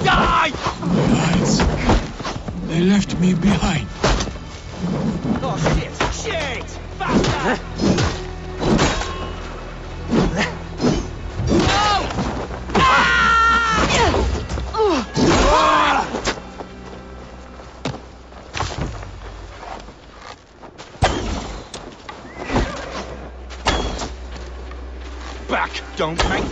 Die! Guides. They left me behind. Oh, shit! Shit! Faster! Back! Don't make...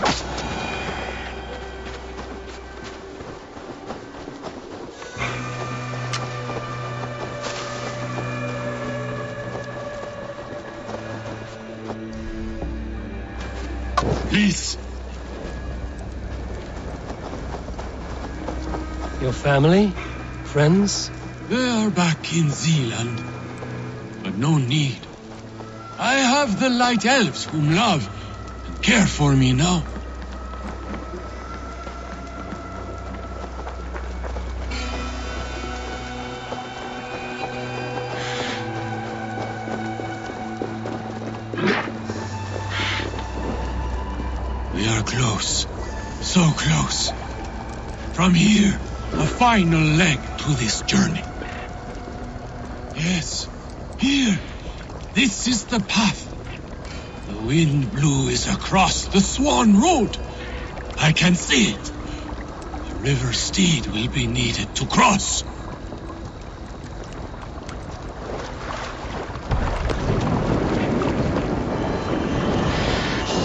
Please. Your family? Friends? They are back in Zealand. But no need. I have the light elves whom love and care for me now. We are close. So close. From here, a final leg to this journey. Yes, here. This is the path. The wind blue is across the Swan Road. I can see it. The river steed will be needed to cross.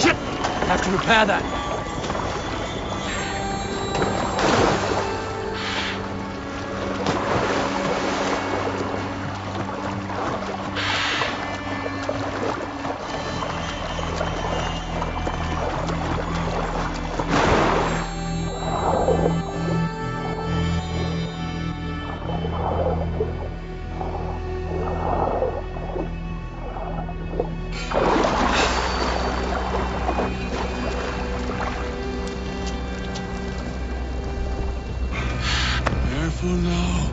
Shit! Have to repair that. Now.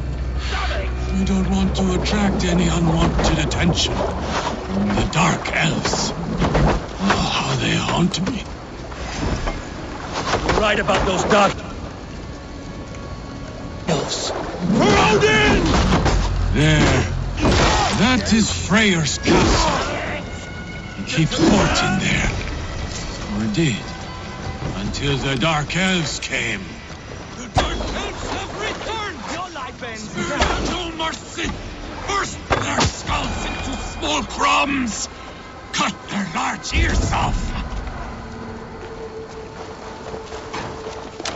We don't want to attract any unwanted attention. The Dark Elves. Oh, how they haunt me. You're right about those Dark Elves. Odin! There. That is Freyr's castle. He keeps fort in there. Or did. Until the Dark Elves came. No mercy! Burst their skulls into small crumbs! Cut their large ears off!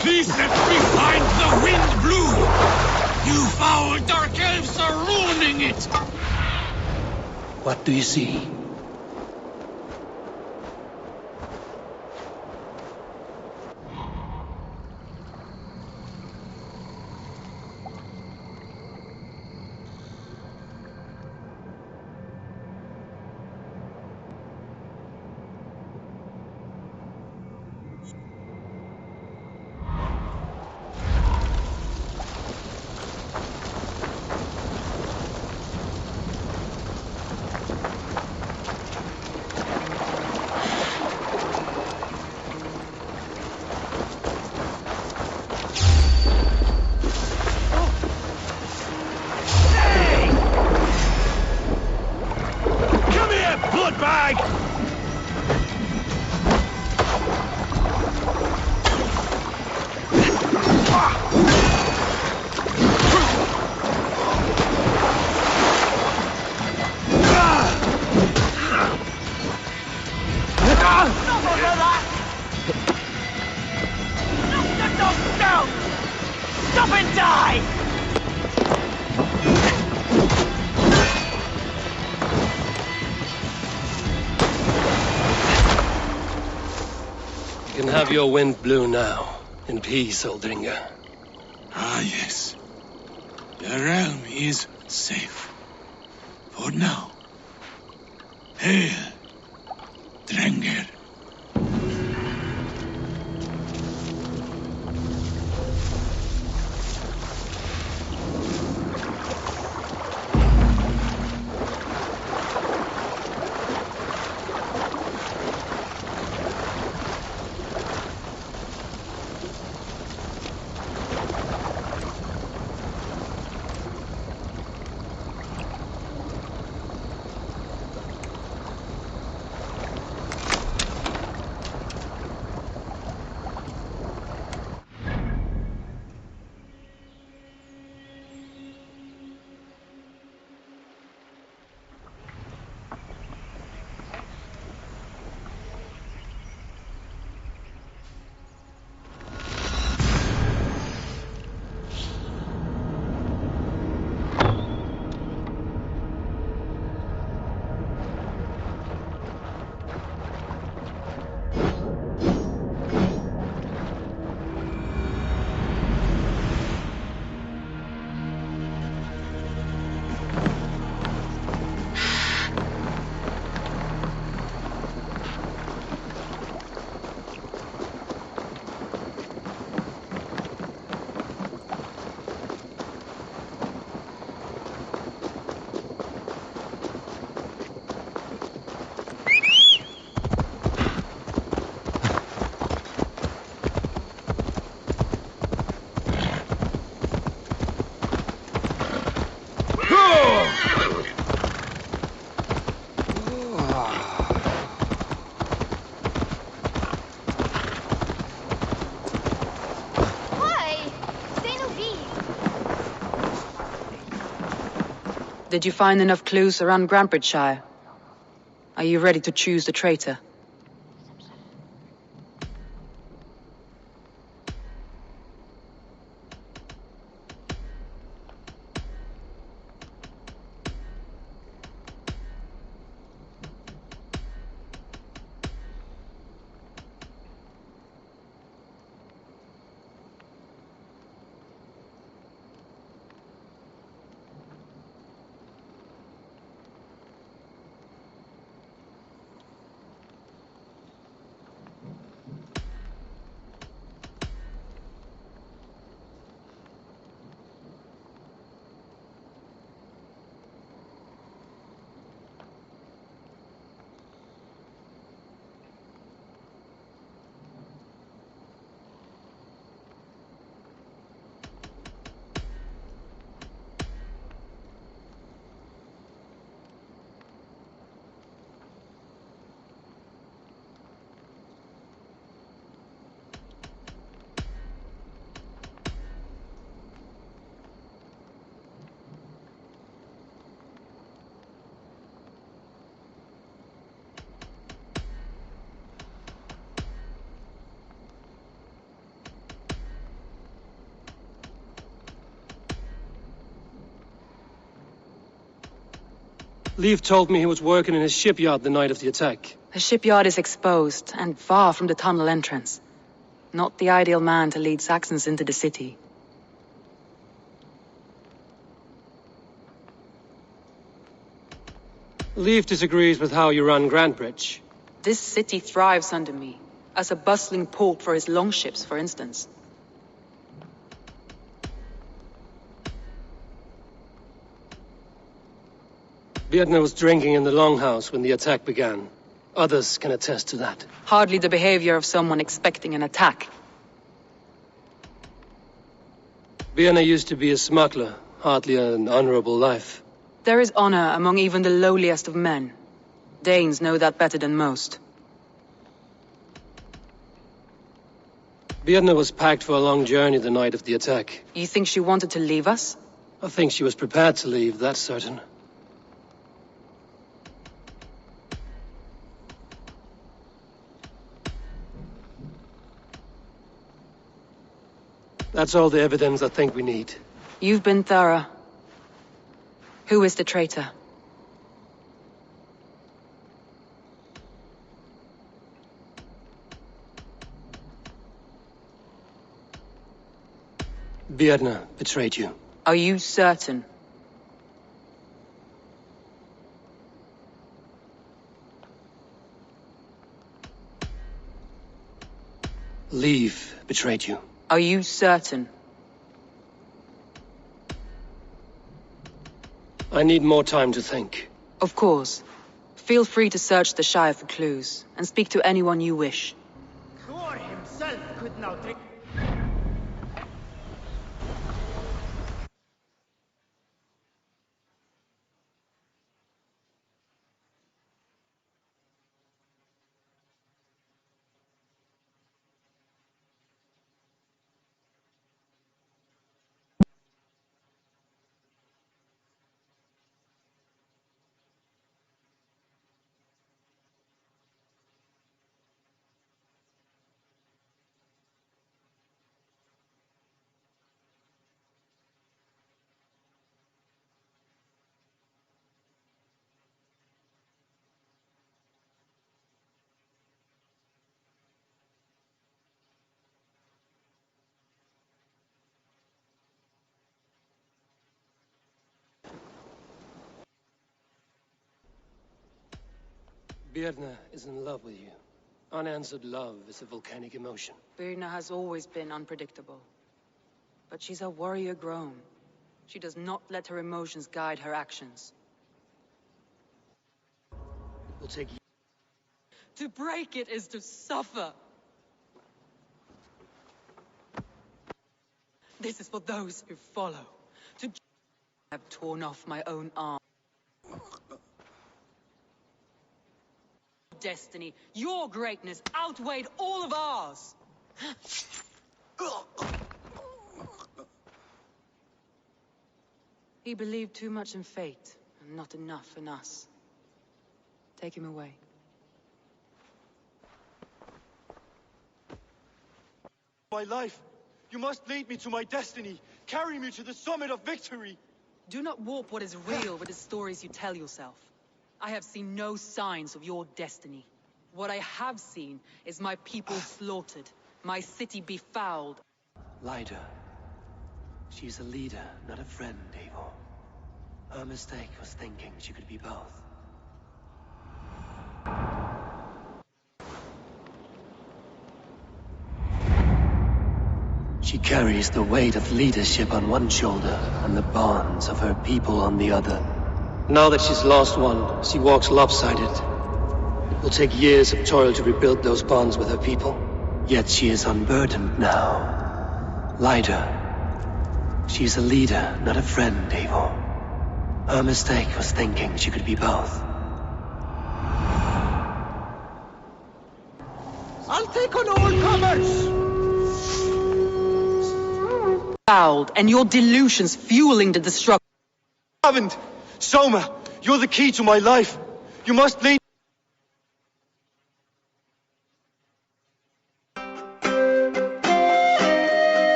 Please let me find the wind blue! You foul dark elves are ruining it! What do you see? have your wind blow now. In peace, Aldringa. Ah, yes. The realm is safe. For now. Hail, Drenger. Did you find enough clues around Grantbridgeshire? Are you ready to choose the traitor? Leif told me he was working in his shipyard the night of the attack. The shipyard is exposed and far from the tunnel entrance. Not the ideal man to lead Saxons into the city. Leif disagrees with how you run Grantbridge. This city thrives under me, as a bustling port for his longships, for instance. Björn was drinking in the longhouse when the attack began. Others can attest to that. Hardly the behavior of someone expecting an attack. Björn used to be a smuggler, hardly an honorable life. There is honor among even the lowliest of men. Danes know that better than most. Björn was packed for a long journey the night of the attack. You think she wanted to leave us? I think she was prepared to leave, that's certain. That's all the evidence I think we need. You've been thorough. Who is the traitor? Birna betrayed you. Are you certain? Leave betrayed you. Are you certain? I need more time to think. Of course. Feel free to search the Shire for clues, and speak to anyone you wish. Thor himself could now take... Birna is in love with you. Unanswered love is a volcanic emotion. Birna has always been unpredictable. But she's a warrior grown. She does not let her emotions guide her actions. It will take years. To break it is to suffer. This is for those who follow. To I have torn off my own arm. Destiny, your greatness outweighed all of ours. He believed too much in fate, and not enough in us. Take him away. My life. You must lead me to my destiny. Carry me to the summit of victory. Do not warp what is real with the stories you tell yourself. I have seen no signs of your destiny. What I have seen is my people slaughtered, my city befouled. Lyda. She's a leader, not a friend, Eivor. Her mistake was thinking she could be both. She carries the weight of leadership on one shoulder and the bonds of her people on the other. Now that she's lost one, she walks lopsided. It will take years of toil to rebuild those bonds with her people. Yet she is unburdened now. Lyda. She's a leader, not a friend, Eivor. Her mistake was thinking she could be both. I'll take on all comers! Fouled, and your delusions fueling the destruction. Haven't. Soma, you're the key to my life. You must lead.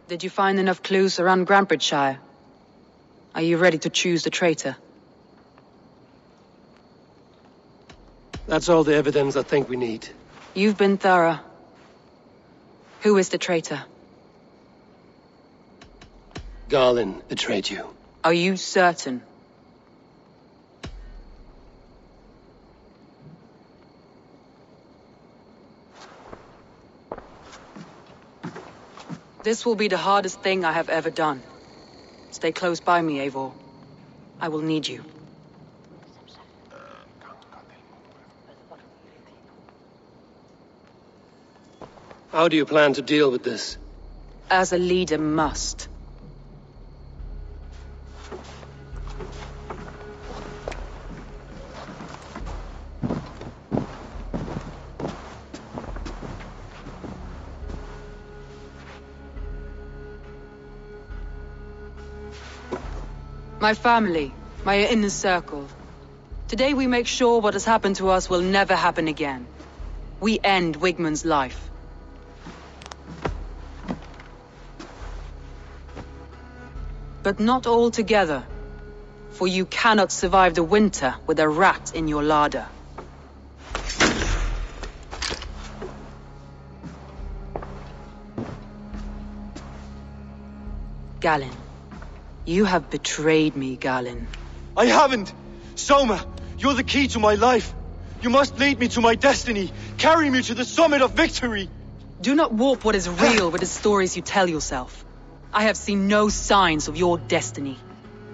Did you find enough clues around Grantebridgeshire? Are you ready to choose the traitor? That's all the evidence I think we need. You've been thorough. Who is the traitor? Garlin betrayed you. Are you certain? This will be the hardest thing I have ever done. Stay close by me, Eivor. I will need you. How do you plan to deal with this? As a leader must. My family, my inner circle. Today we make sure what has happened to us will never happen again. We end Wigmund's life. But not all together. For you cannot survive the winter with a rat in your larder. Galen. You have betrayed me, Galen. I haven't! Soma, you're the key to my life. You must lead me to my destiny. Carry me to the summit of victory. Do not warp what is real with the stories you tell yourself. I have seen no signs of your destiny.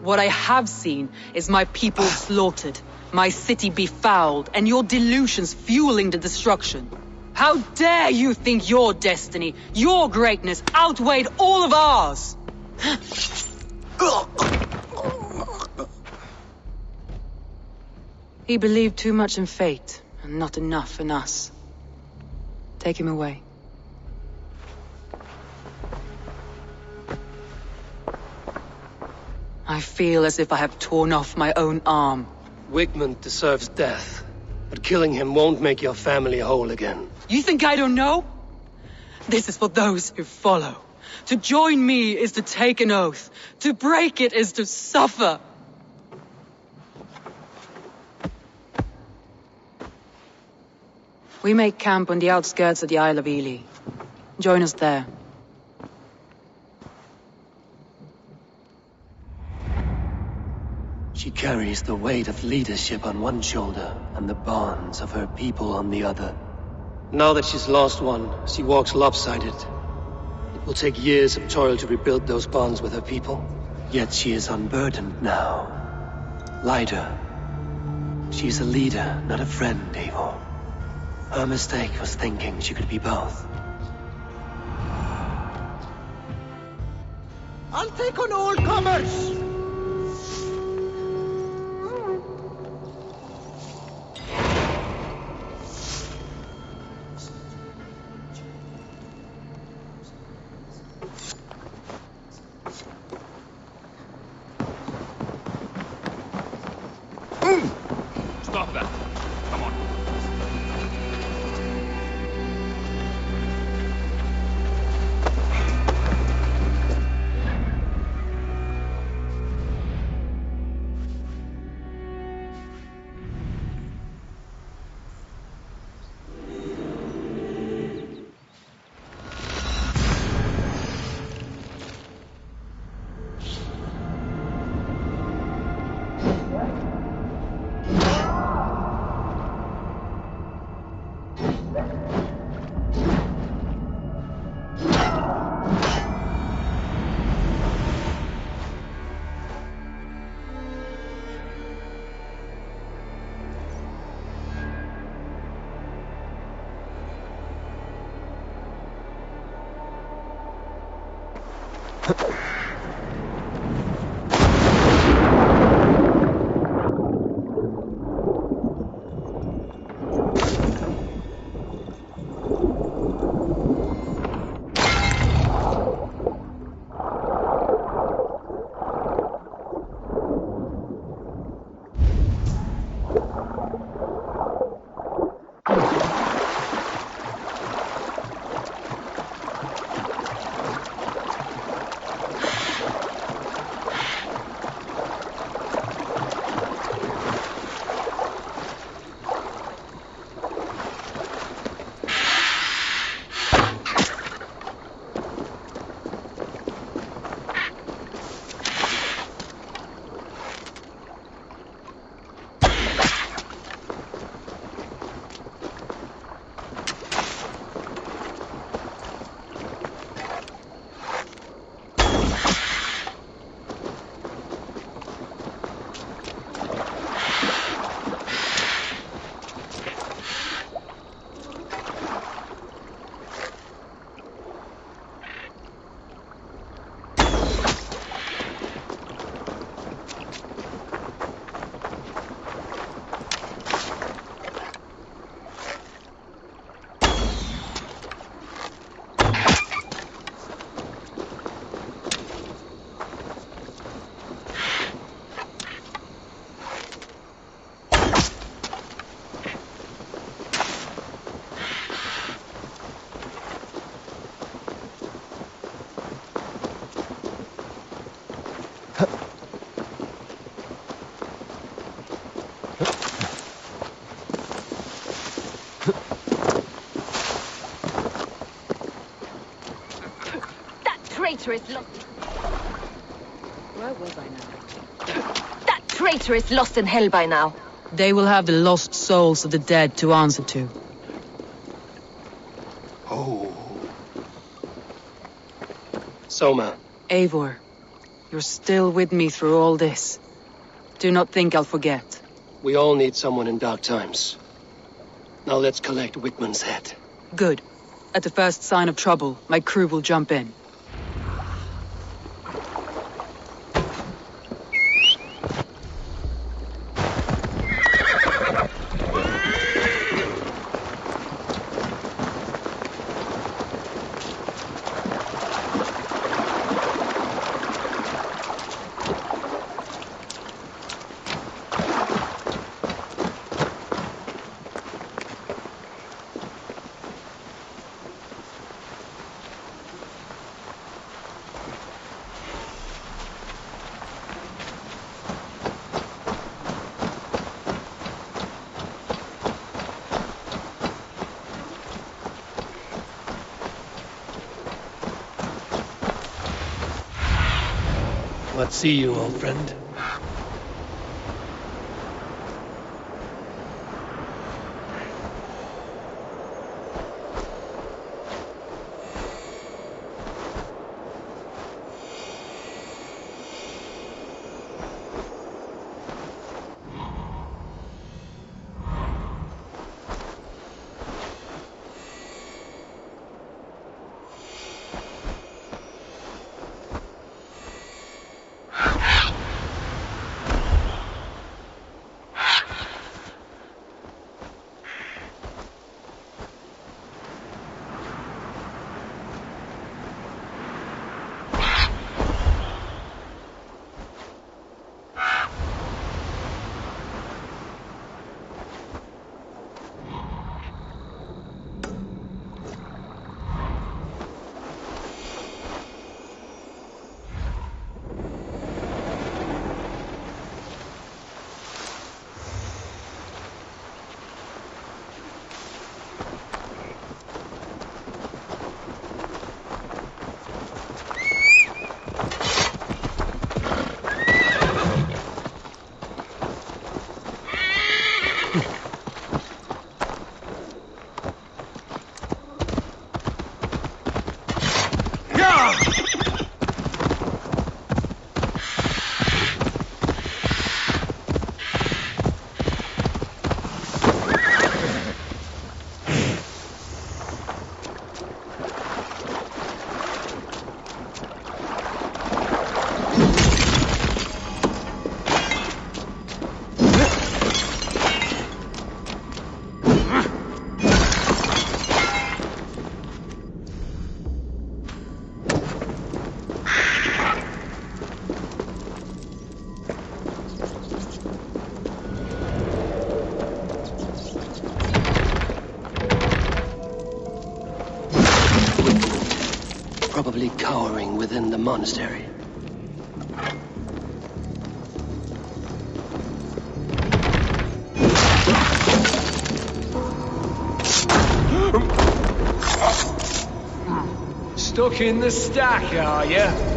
What I have seen is my people slaughtered, my city befouled, and your delusions fueling the destruction. How dare you think your destiny, your greatness, outweighed all of ours? He believed too much in fate, and not enough in us. Take him away. I feel as if I have torn off my own arm. Wigmund deserves death, but killing him won't make your family whole again. You think I don't know? This is for those who follow. To join me is to take an oath. To break it is to suffer. We make camp on the outskirts of the Isle of Ely. Join us there. She carries the weight of leadership on one shoulder and the bonds of her people on the other. Now that she's lost one, she walks lopsided. It will take years of toil to rebuild those bonds with her people. Yet she is unburdened now. Lighter. She is a leader, not a friend, Eivor. Her mistake was thinking she could be both. I'll take on all comers! Stop that. Come on. traitor is lost. Where was I now? That traitor is lost in hell by now. They will have the lost souls of the dead to answer to. Oh. Soma. Eivor, you're still with me through all this. Do not think I'll forget. We all need someone in dark times. Now let's collect Wickman's head. Good. At the first sign of trouble, my crew will jump in. Let's see you, old friend. Probably cowering within the monastery. Stuck in the stack, are you?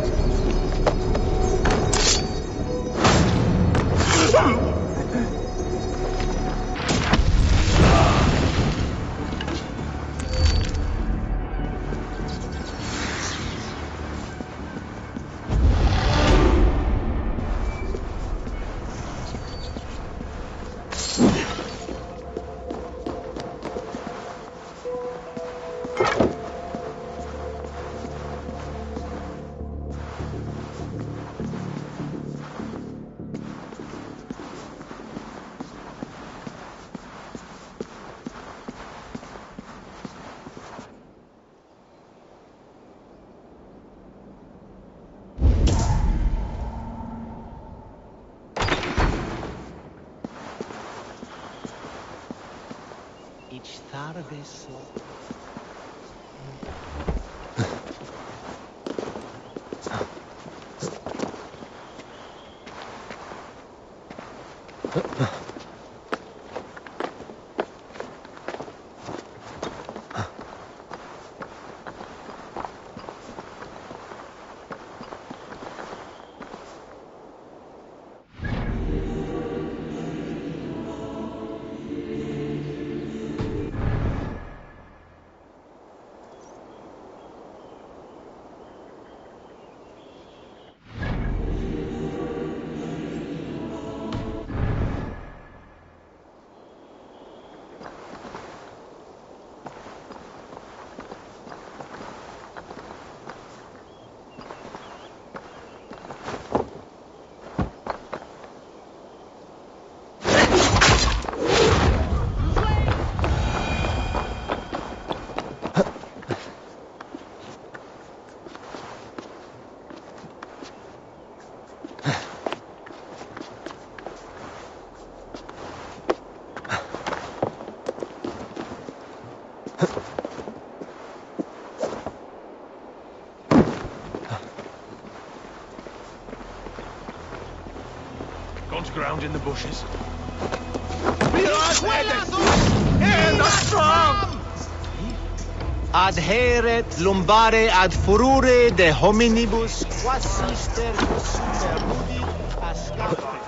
Each thought of this. Gone to ground in the bushes. Adheret lumbare ad furore de hominibus quasister superbudi ascapte.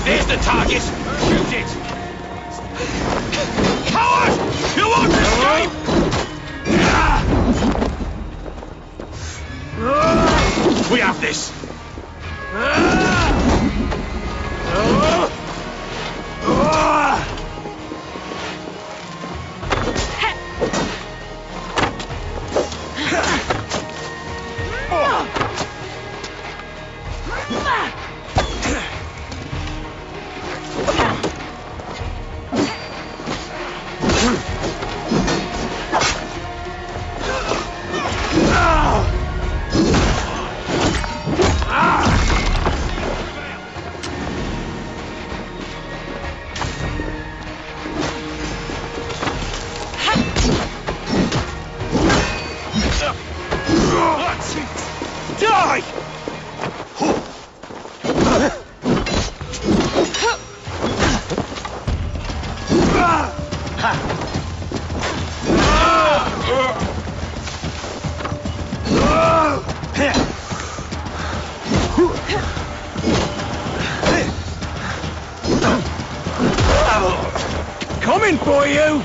There's the target! Shoot it! Coward! You won't escape! We have this! Die! Coming for you!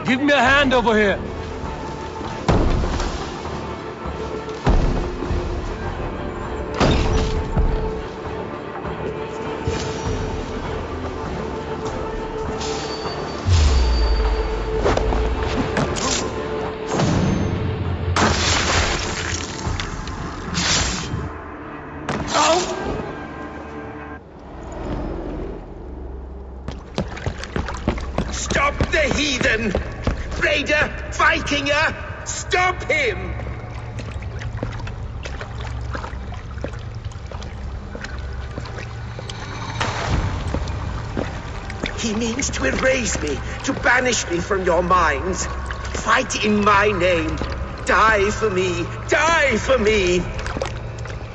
Give me a hand over here. Stop the heathen! Raider! Vikinger! Stop him! He means to erase me, to banish me from your minds. Fight in my name. Die for me! Die for me!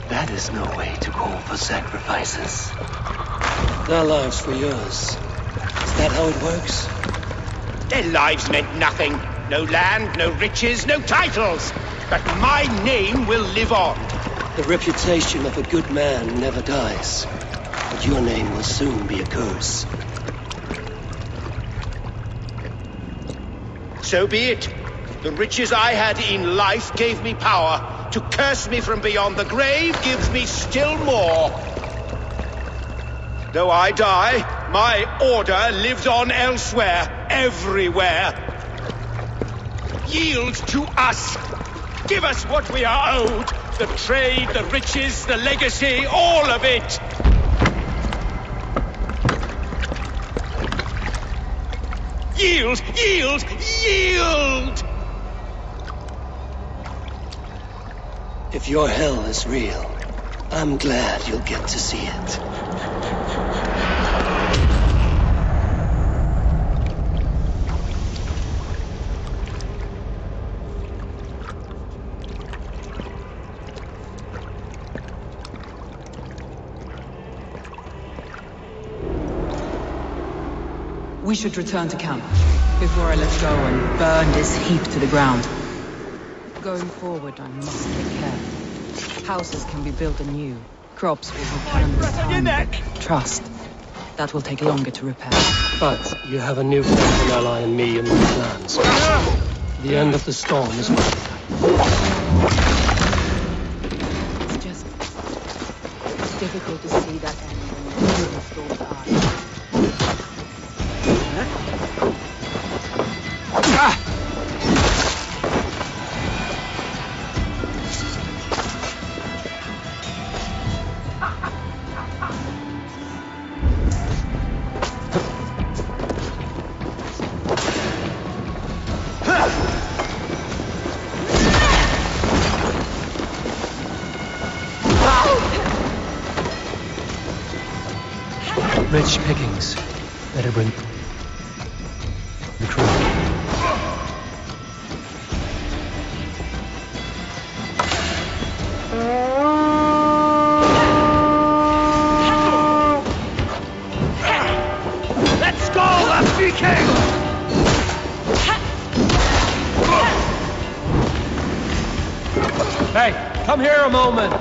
That is no way to call for sacrifices. Their lives for yours. Is that how it works? Their lives meant nothing. No land, no riches, no titles. But my name will live on. The reputation of a good man never dies. But your name will soon be a curse. So be it. The riches I had in life gave me power. To curse me from beyond the grave gives me still more. Though I die, my order lives on elsewhere, everywhere. Yield to us. Give us what we are owed. The trade, the riches, the legacy, all of it. Yield, yield, yield! If your hell is real, I'm glad you'll get to see it. We should return to camp before I let go and burn this heap to the ground. Going forward, I must take care. Houses can be built anew. Crops will return with time. Trust. That will take longer to repair. But you have a new friend and ally in me and my plans. The end of the storm is with It's difficult to see that end when you're in the storm's eye. Rich pickings. Better bring the crew. Let's go, the Viking! Hey, come here a moment.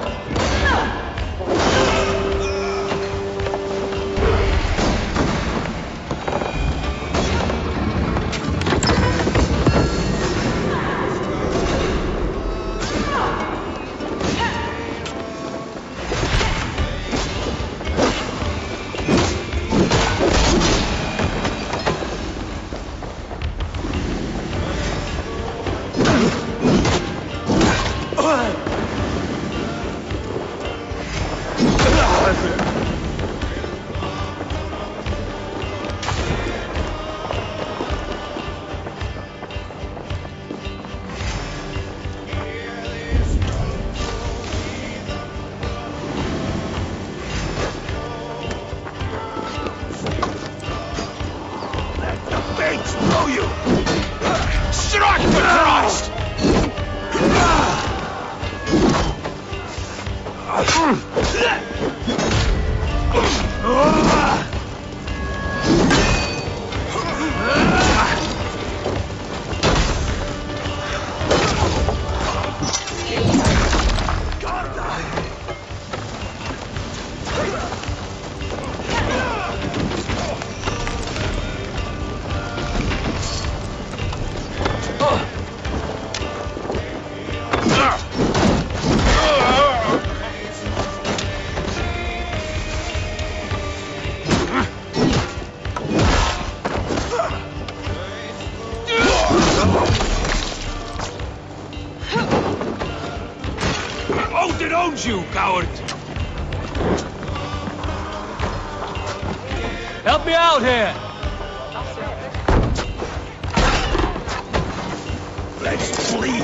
Help me out here! Let's bleed.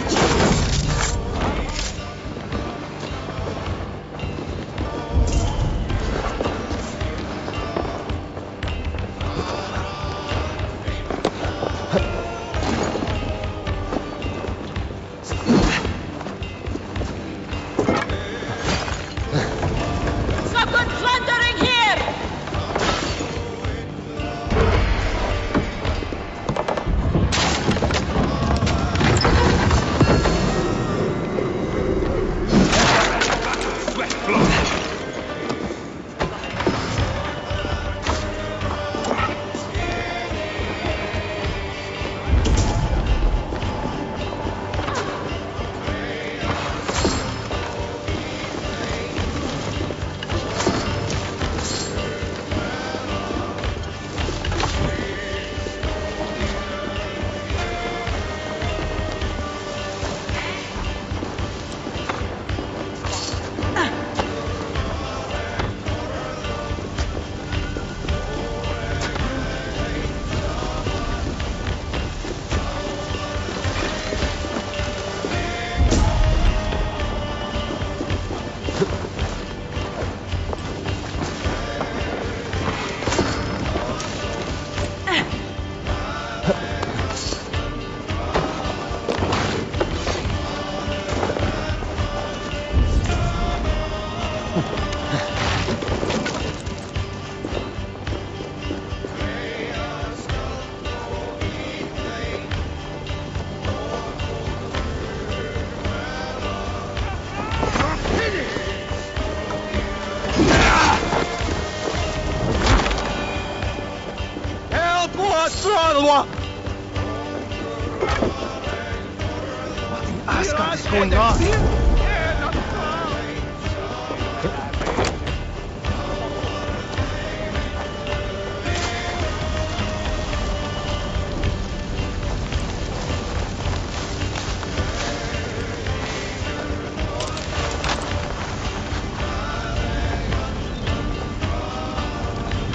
What's going on?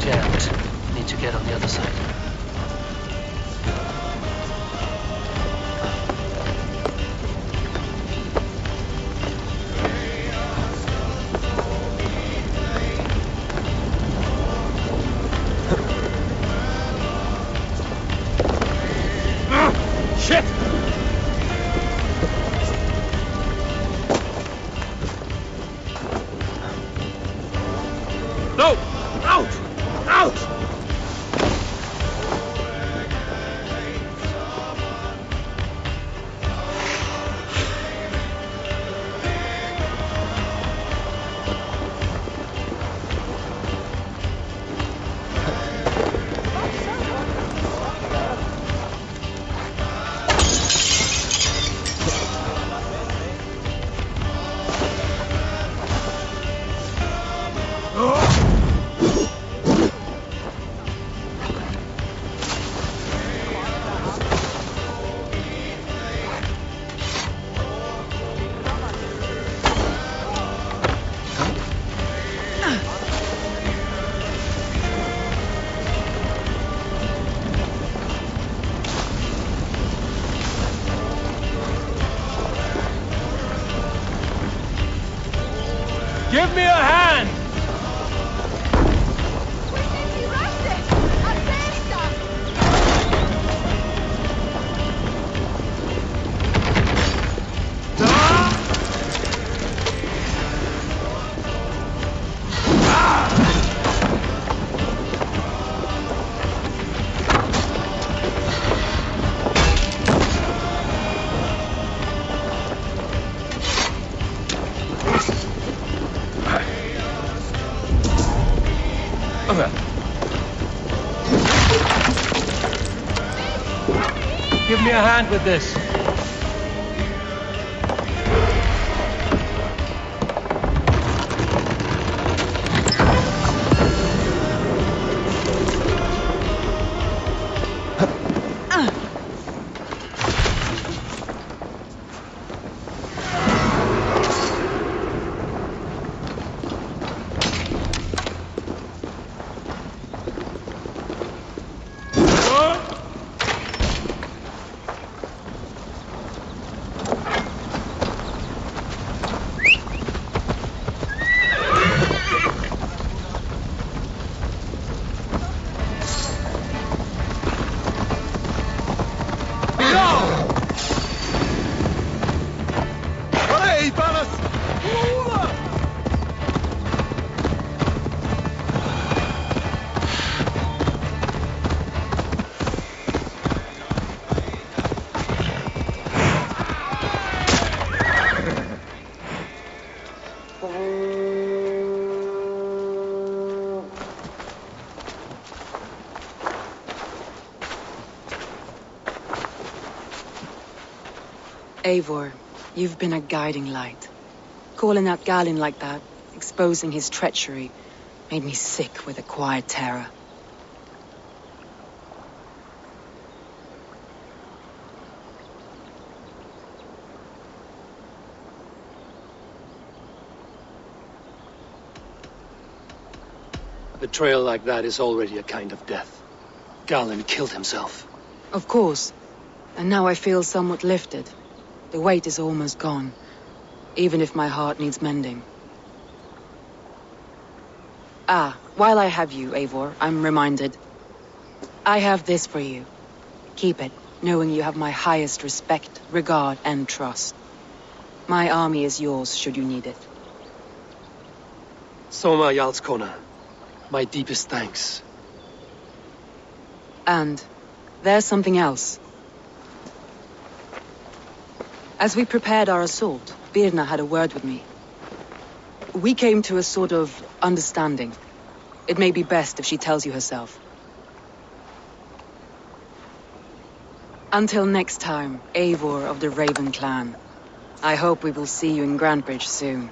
Damn it. Need to get on the other side. Give me a hand! Give me a hand with this. Eivor, you've been a guiding light. Calling out Galin like that, exposing his treachery, made me sick with a quiet terror. A betrayal like that is already a kind of death. Galin killed himself. Of course. And now I feel somewhat lifted. The weight is almost gone, even if my heart needs mending. Ah, while I have you, Eivor, I'm reminded. I have this for you. Keep it, knowing you have my highest respect, regard, and trust. My army is yours, should you need it. Soma Jarlskona, my deepest thanks. And there's something else. As we prepared our assault, Birna had a word with me. We came to a sort of understanding. It may be best if she tells you herself. Until next time, Eivor of the Raven Clan. I hope we will see you in Grantebridge soon.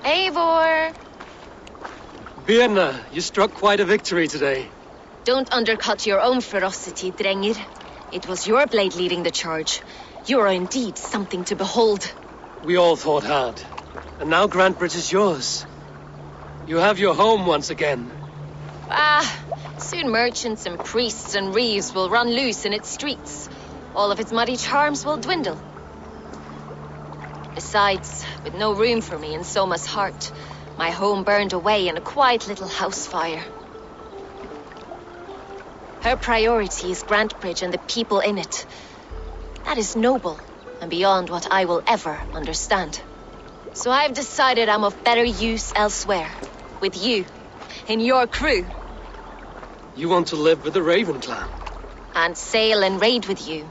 Eivor! Birna, you struck quite a victory today. Don't undercut your own ferocity, Drengir. It was your blade leading the charge. You are indeed something to behold. We all fought hard. And now Grantebridge is yours. You have your home once again. Soon merchants and priests and reeves will run loose in its streets. All of its muddy charms will dwindle. Besides, with no room for me in Soma's heart, my home burned away in a quiet little house fire. Her priority is Grantebridge and the people in it. That is noble, and beyond what I will ever understand. So I've decided I'm of better use elsewhere. With you, in your crew. You want to live with the Raven Clan? And sail and raid with you,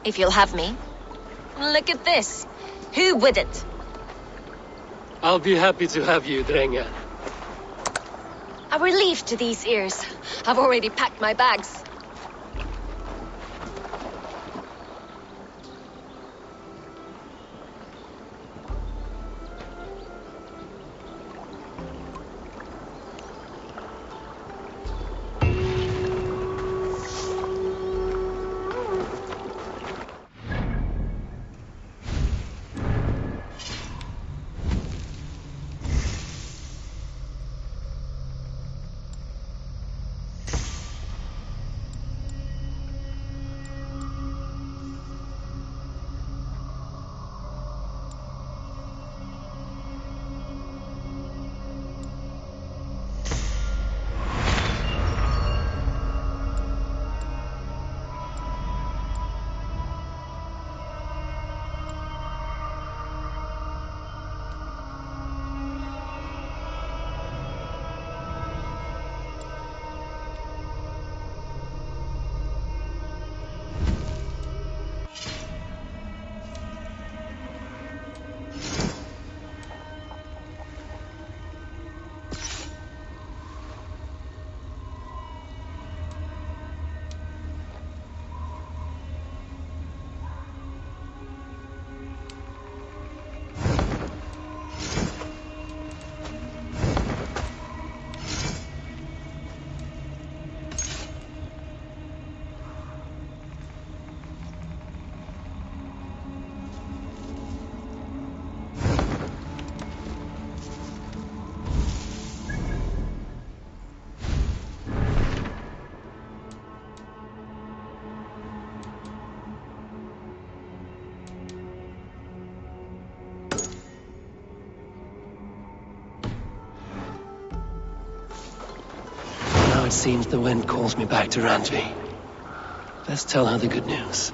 if you'll have me. Look at this. Who wouldn't? I'll be happy to have you, Drenge. A relief to these ears. I've already packed my bags. It seems the wind calls me back to Randvi. Let's tell her the good news.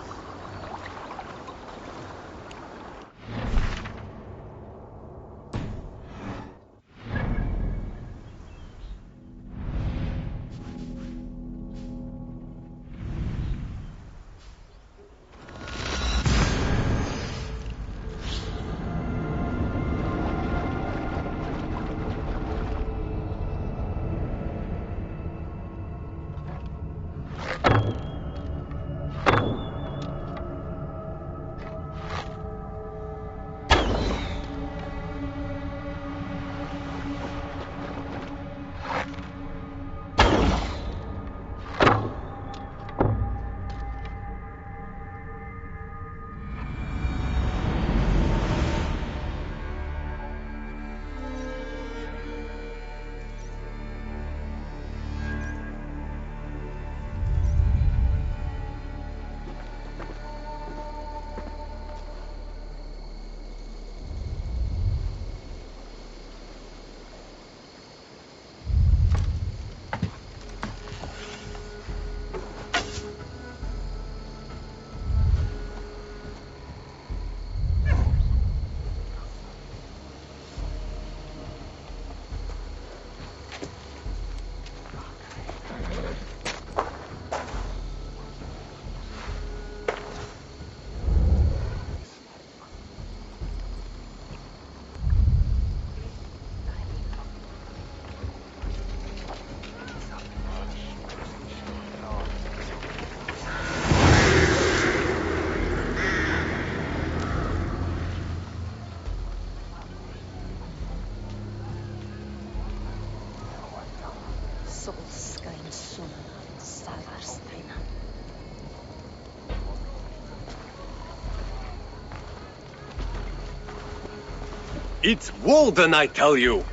It's Walden, I tell you!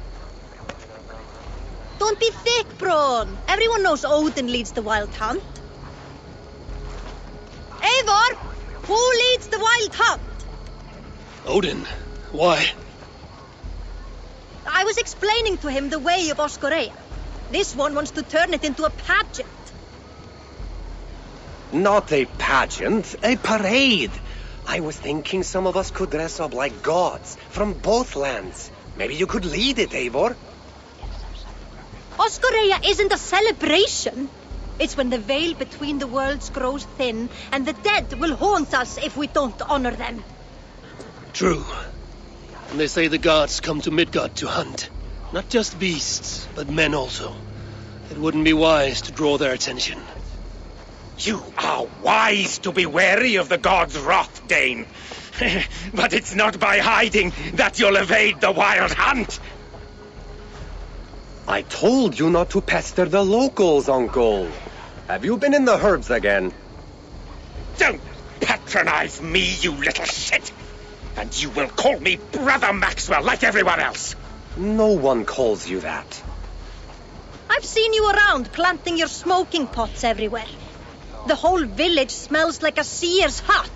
Don't be thick, Braun. Everyone knows Odin leads the wild hunt. Eivor! Who leads the wild hunt? Odin. Why? I was explaining to him the way of Oscorea. This one wants to turn it into a pageant. Not a pageant, a parade. I was thinking some of us could dress up like gods from both lands. Maybe you could lead it, Eivor. Oscorea isn't a celebration. It's when the veil between the worlds grows thin, and the dead will haunt us if we don't honor them. True. And they say the gods come to Midgard to hunt. Not just beasts, but men also. It wouldn't be wise to draw their attention. You are wise to be wary of the gods' wrath, Dane. But it's not by hiding that you'll evade the wild hunt. I told you not to pester the locals, Uncle. Have you been in the herbs again? Don't patronize me, you little shit! And you will call me Brother Maxwell like everyone else. No one calls you that. I've seen you around planting your smoking pots everywhere. The whole village smells like a seer's hut.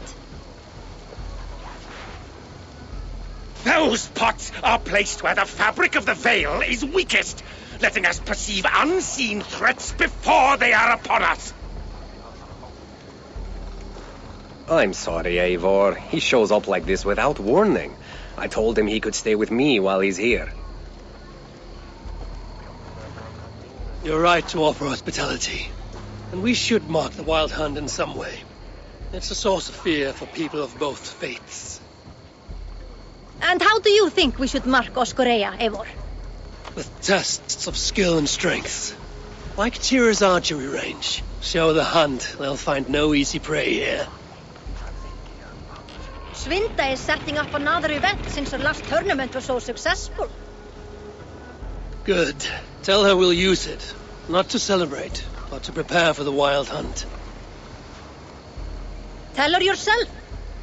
Those pots are placed where the fabric of the veil is weakest, letting us perceive unseen threats before they are upon us. I'm sorry, Eivor. He shows up like this without warning. I told him he could stay with me while he's here. You're right to offer hospitality. And we should mark the wild hunt in some way. It's a source of fear for people of both faiths. And how do you think we should mark Oscorea, Eivor? With tests of skill and strength. Like Tyr's archery range. Show the hunt, they'll find no easy prey here. Svinda is setting up another event since her last tournament was so successful. Good. Tell her we'll use it. Not to celebrate, but to prepare for the wild hunt. Tell her yourself.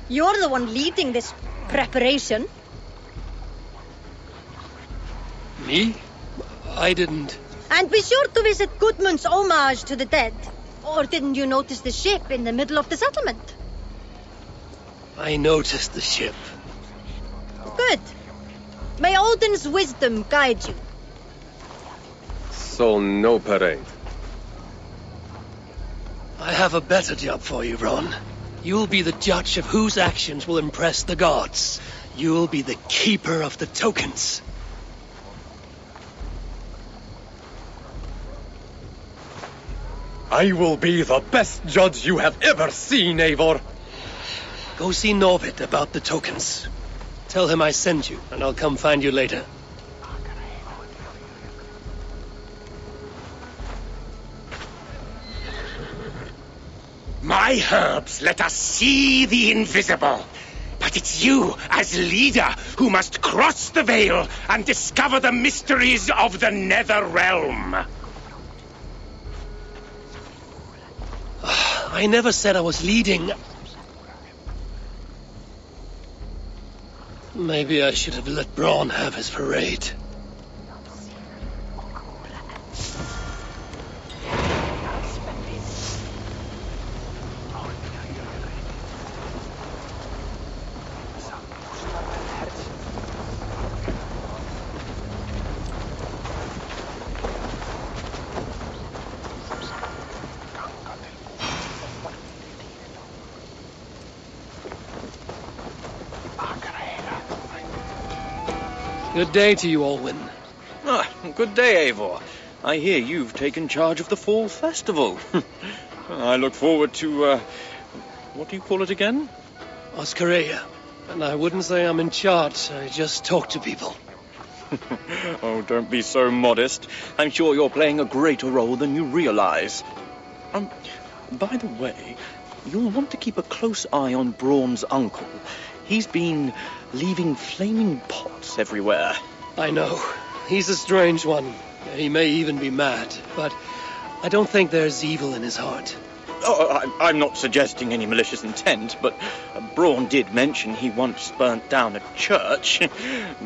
You're the one leading this preparation. Me? I didn't. And be sure to visit Gudmund's homage to the dead. Or didn't you notice the ship in the middle of the settlement? I noticed the ship. Good. May Odin's wisdom guide you. So no parade. I have a better job for you, Ron. You'll be the judge of whose actions will impress the gods. You'll be the keeper of the tokens. I will be the best judge you have ever seen, Eivor. Go see Norvid about the tokens. Tell him I sent you, and I'll come find you later. My herbs let us see the invisible. But it's you, as leader, who must cross the veil and discover the mysteries of the Nether Realm. I never said I was leading. Maybe I should have let Braun have his parade. Good day to you, Olwyn. Ah, good day, Eivor. I hear you've taken charge of the Fall Festival. I look forward to, what do you call it again? Oscorea. And I wouldn't say I'm in charge, I just talk to people. Oh, don't be so modest. I'm sure you're playing a greater role than you realize. By the way, you'll want to keep a close eye on Braun's uncle. He's been leaving flaming pots everywhere. I know. He's a strange one. He may even be mad, but I don't think there's evil in his heart. I'm not suggesting any malicious intent, but Braun did mention he once burnt down a church.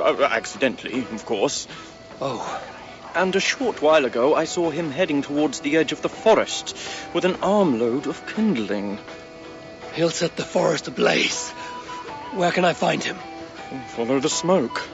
Accidentally, of course. Oh. And a short while ago, I saw him heading towards the edge of the forest with an armload of kindling. He'll set the forest ablaze. Where can I find him? Follow the smoke.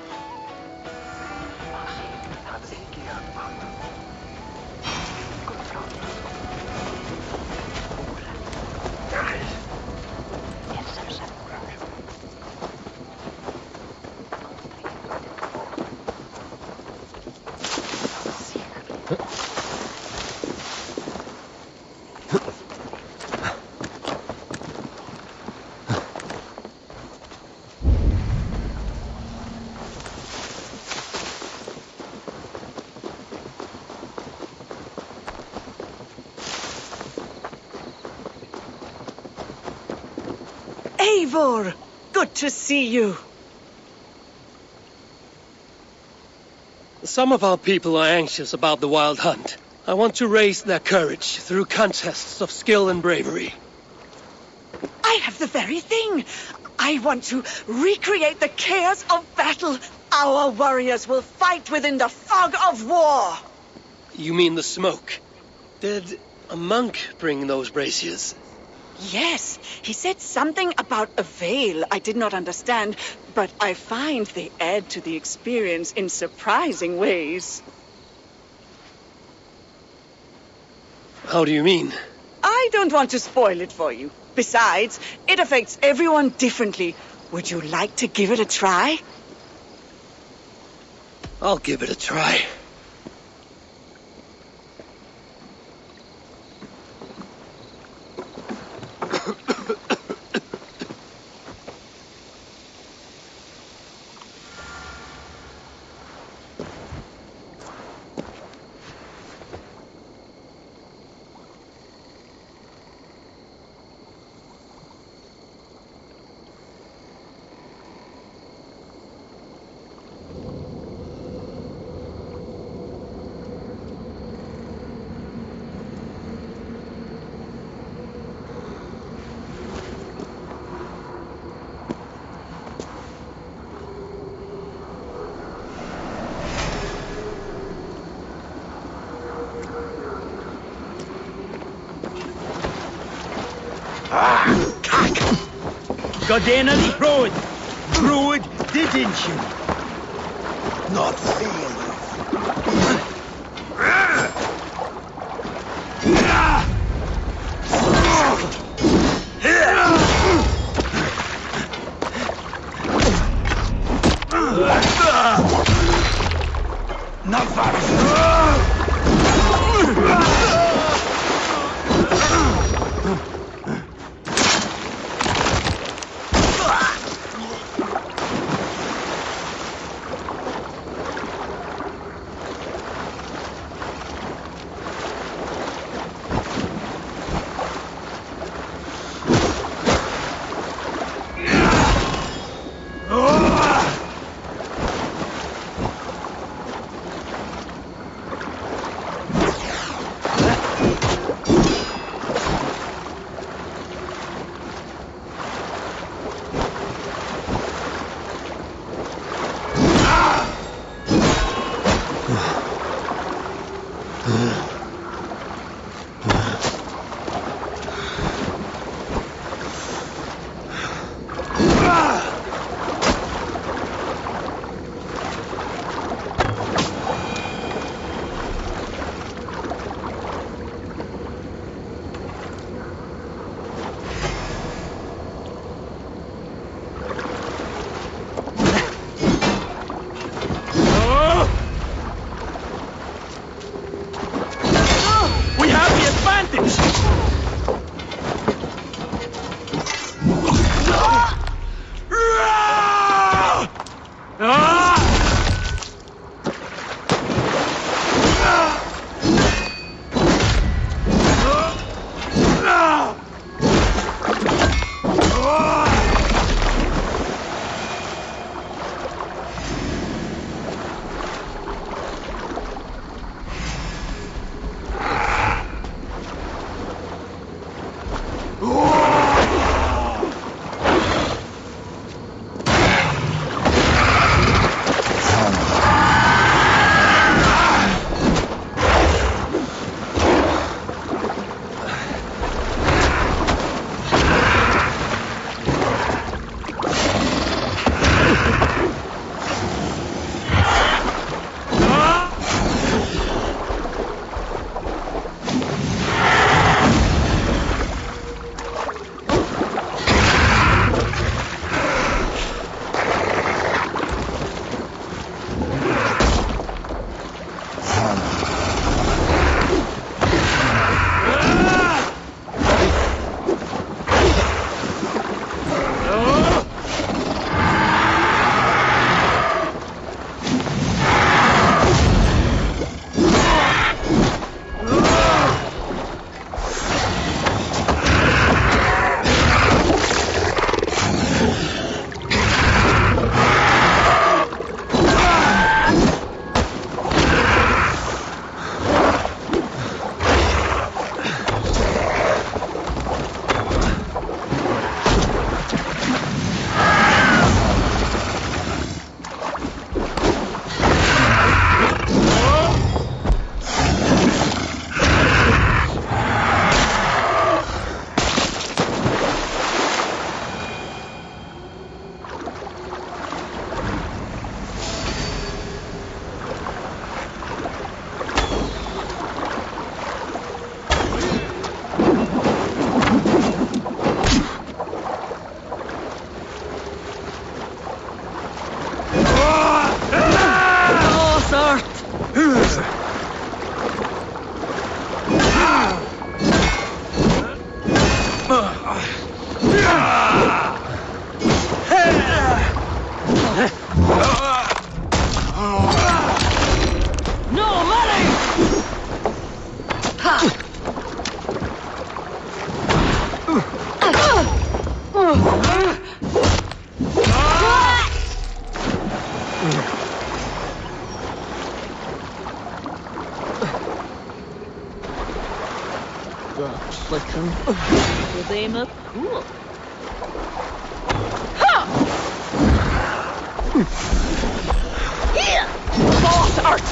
Eivor! Good to see you. Some of our people are anxious about the wild hunt. I want to raise their courage through contests of skill and bravery. I have the very thing. I want to recreate the chaos of battle. Our warriors will fight within the fog of war. You mean the smoke? Did a monk bring those braziers? Yes, he said something about a veil I did not understand, but I find they add to the experience in surprising ways. How do you mean? I don't want to spoil it for you. Besides, it affects everyone differently. Would you like to give it a try? I'll give it a try. Godena Brod! Brod, didn't you? Not fail. Flicken with aim up cool. Boss art!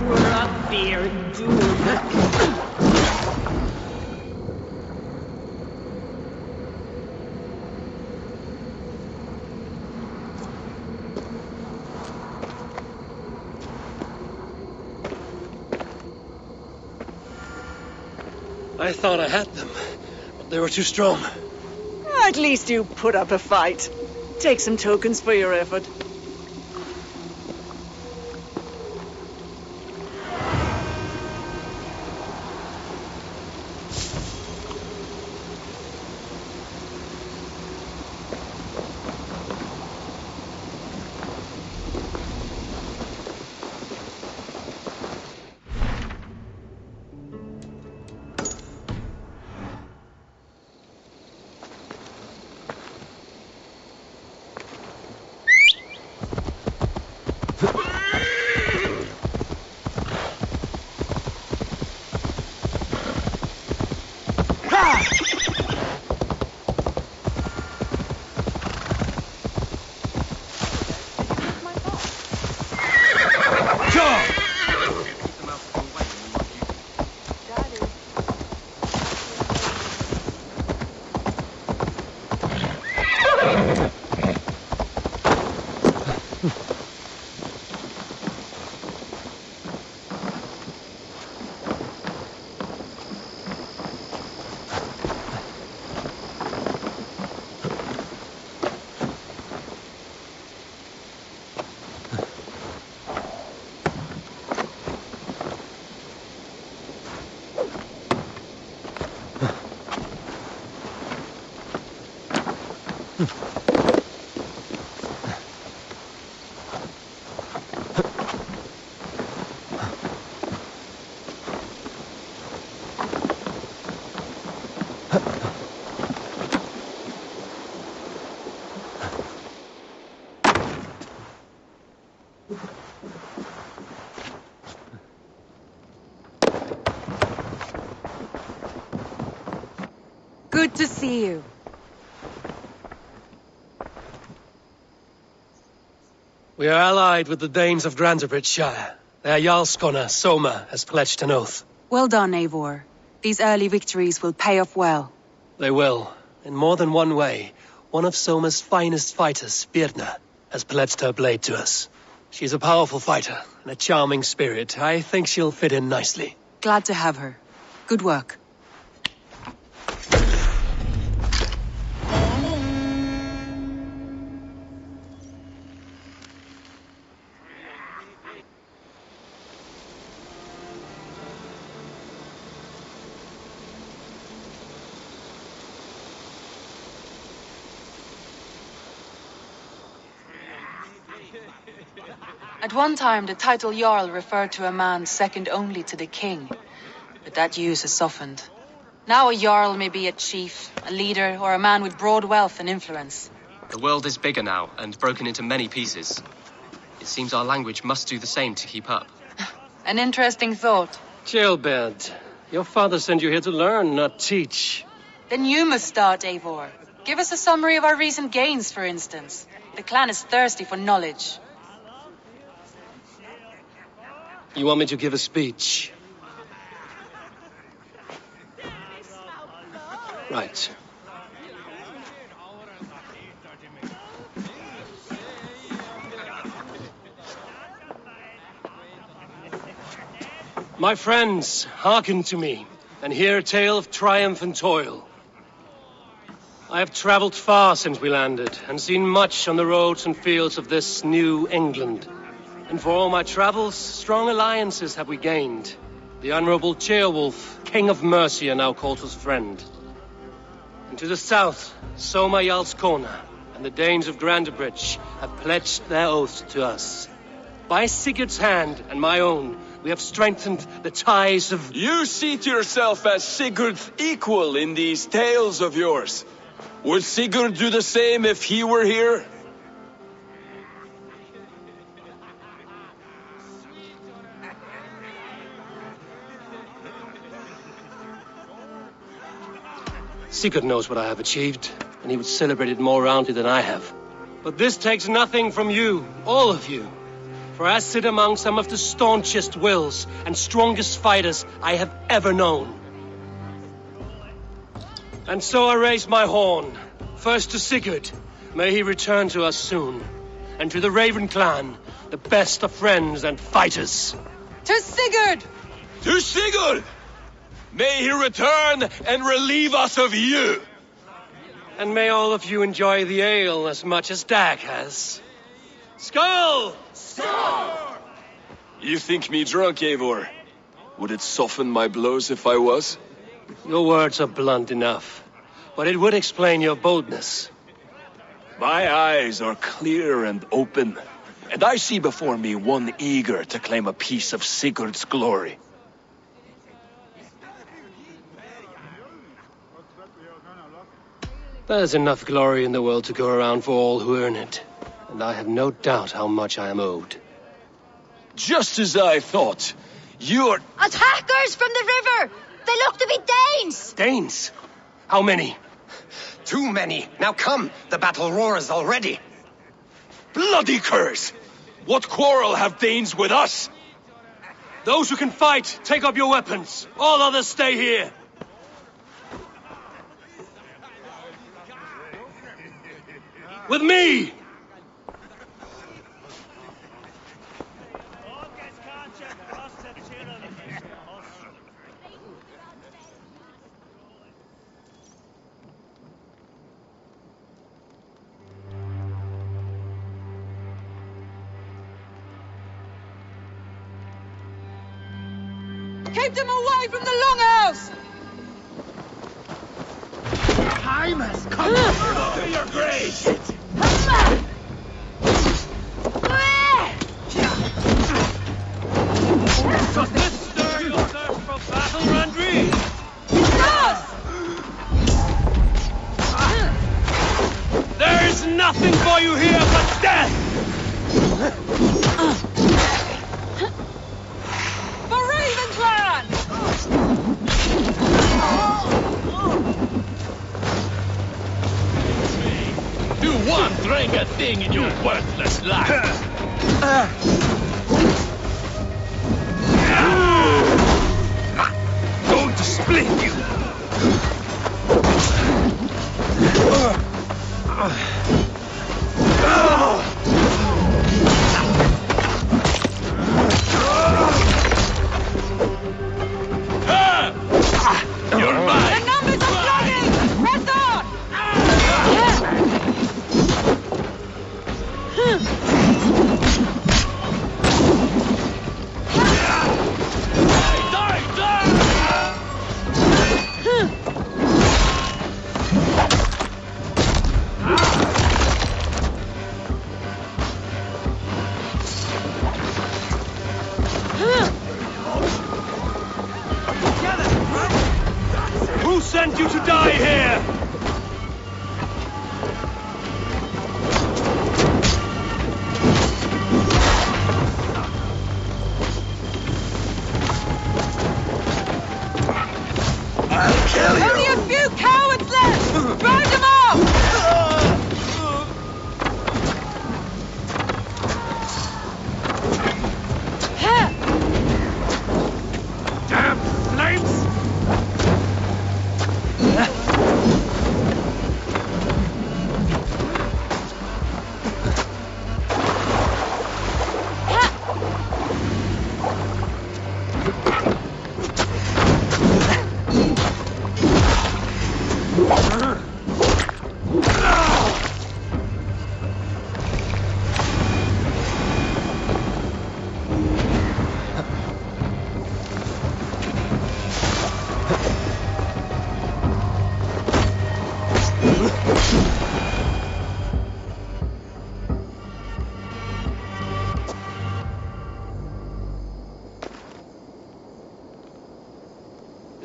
Crop beer doom. I thought I had them, but they were too strong. At least you put up a fight. Take some tokens for your effort. Good to see you. We are allied with the Danes of Granderbridgeshire. Their Jarlskona, Soma, has pledged an oath. Well done, Eivor. These early victories will pay off well. They will, in more than one way. One of Soma's finest fighters, Birna, has pledged her blade to us. She's a powerful fighter and a charming spirit. I think she'll fit in nicely. Glad to have her. Good work. At one time, the title Jarl referred to a man second only to the king. But that use has softened. Now a Jarl may be a chief, a leader, or a man with broad wealth and influence. The world is bigger now, and broken into many pieces. It seems our language must do the same to keep up. An interesting thought. Chilbert, your father sent you here to learn, not teach. Then you must start, Eivor. Give us a summary of our recent gains, for instance. The clan is thirsty for knowledge. You want me to give a speech? Right. My friends, hearken to me, and hear a tale of triumph and toil. I have traveled far since we landed, and seen much on the roads and fields of this new England. And for all my travels, strong alliances have we gained. The Honorable Ceolwulf, King of Mercia, now calls us friend. And to the south, Soma Jarlskona and the Danes of Grandebridge have pledged their oaths to us. By Sigurd's hand and my own, we have strengthened the ties of... You seat yourself as Sigurd's equal in these tales of yours. Would Sigurd do the same if he were here? Sigurd knows what I have achieved, and he would celebrate it more roundly than I have. But this takes nothing from you, all of you. For I sit among some of the staunchest wills and strongest fighters I have ever known. And so I raise my horn, first to Sigurd, may he return to us soon, and to the Raven clan, the best of friends and fighters. To Sigurd! To Sigurd! May he return and relieve us of you! And may all of you enjoy the ale as much as Dag has. Skull! Skull! You think me drunk, Eivor? Would it soften my blows if I was? Your words are blunt enough, but it would explain your boldness. My eyes are clear and open, and I see before me one eager to claim a piece of Sigurd's glory. There's enough glory in the world to go around for all who earn it, and I have no doubt how much I am owed. Just as I thought. You're... Attackers from the river! They look to be Danes! Danes? How many? Too many. Now come, the battle roars already. Bloody curs! What quarrel have Danes with us? Those who can fight, take up your weapons. All others stay here. With me! Keep them away from the longhouse! Time has come to your grave! Does this stir your thirst for battle, Randri? There is nothing for you here but death! For Raven Clan! Do one drinking thing in your worthless life! Going to split you! You're mine! The numbers are flooding! Press on! Who sent you to die here? I'll kill you! Only a few cowards left! Round them off! Damn flames!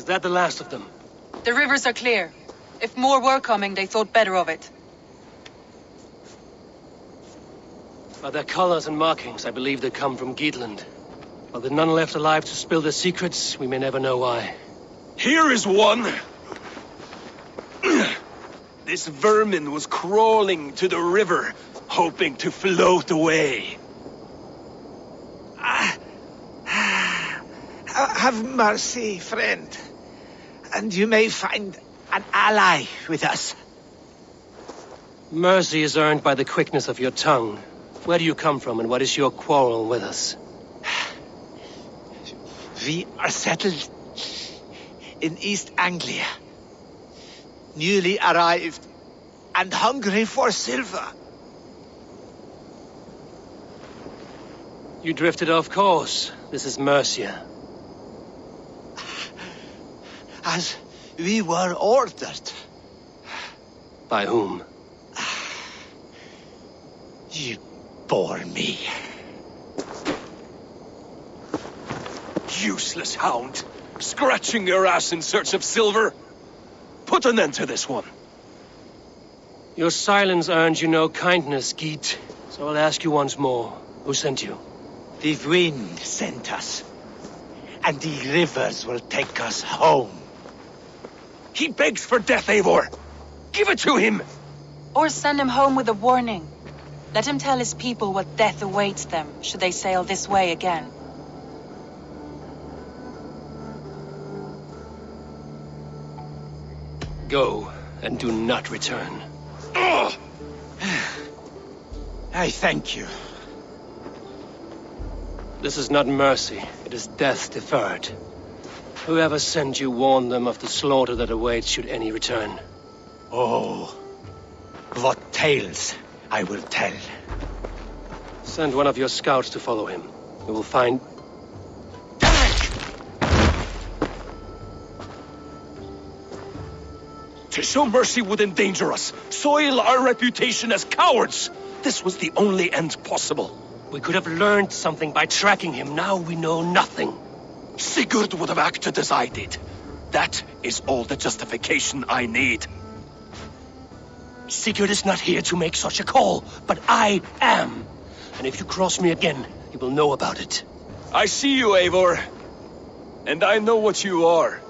Is that the last of them? The rivers are clear. If more were coming, they thought better of it. By their colors and markings, I believe they come from Geatland. While there are none left alive to spill their secrets, we may never know why. Here is one! This vermin was crawling to the river, hoping to float away. Have mercy, friend. And you may find an ally with us. Mercy is earned by the quickness of your tongue. Where do you come from, and what is your quarrel with us? We are settled in East Anglia. Newly arrived and hungry for silver. You drifted off course. This is Mercia. As we were ordered. By whom? You bore me. Useless hound! Scratching your ass in search of silver! Put an end to this one! Your silence earns you no kindness, Geet. So I'll ask you once more. Who sent you? The wind sent us. And the rivers will take us home. He begs for death, Eivor! Give it to him! Or send him home with a warning. Let him tell his people what death awaits them, should they sail this way again. Go, and do not return. Ugh! I thank you. This is not mercy, it is death deferred. Whoever sent you warned them of the slaughter that awaits should any return. Oh, what tales I will tell. Send one of your scouts to follow him. We will find... To show mercy would endanger us, soil our reputation as cowards. This was the only end possible. We could have learned something by tracking him. Now we know nothing. Sigurd would have acted as I did. That is all the justification I need. Sigurd is not here to make such a call, but I am. And if you cross me again, you will know about it. I see you, Eivor. And I know what you are.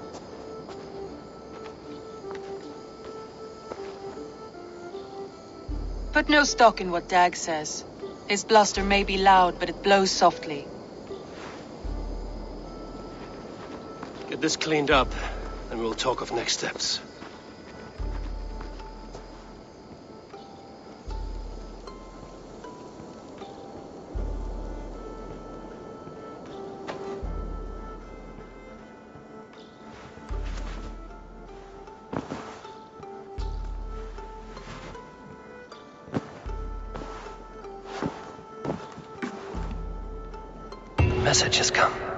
Put no stock in what Dag says. His bluster may be loud, but it blows softly. Get this cleaned up, and we'll talk of next steps. Message has come.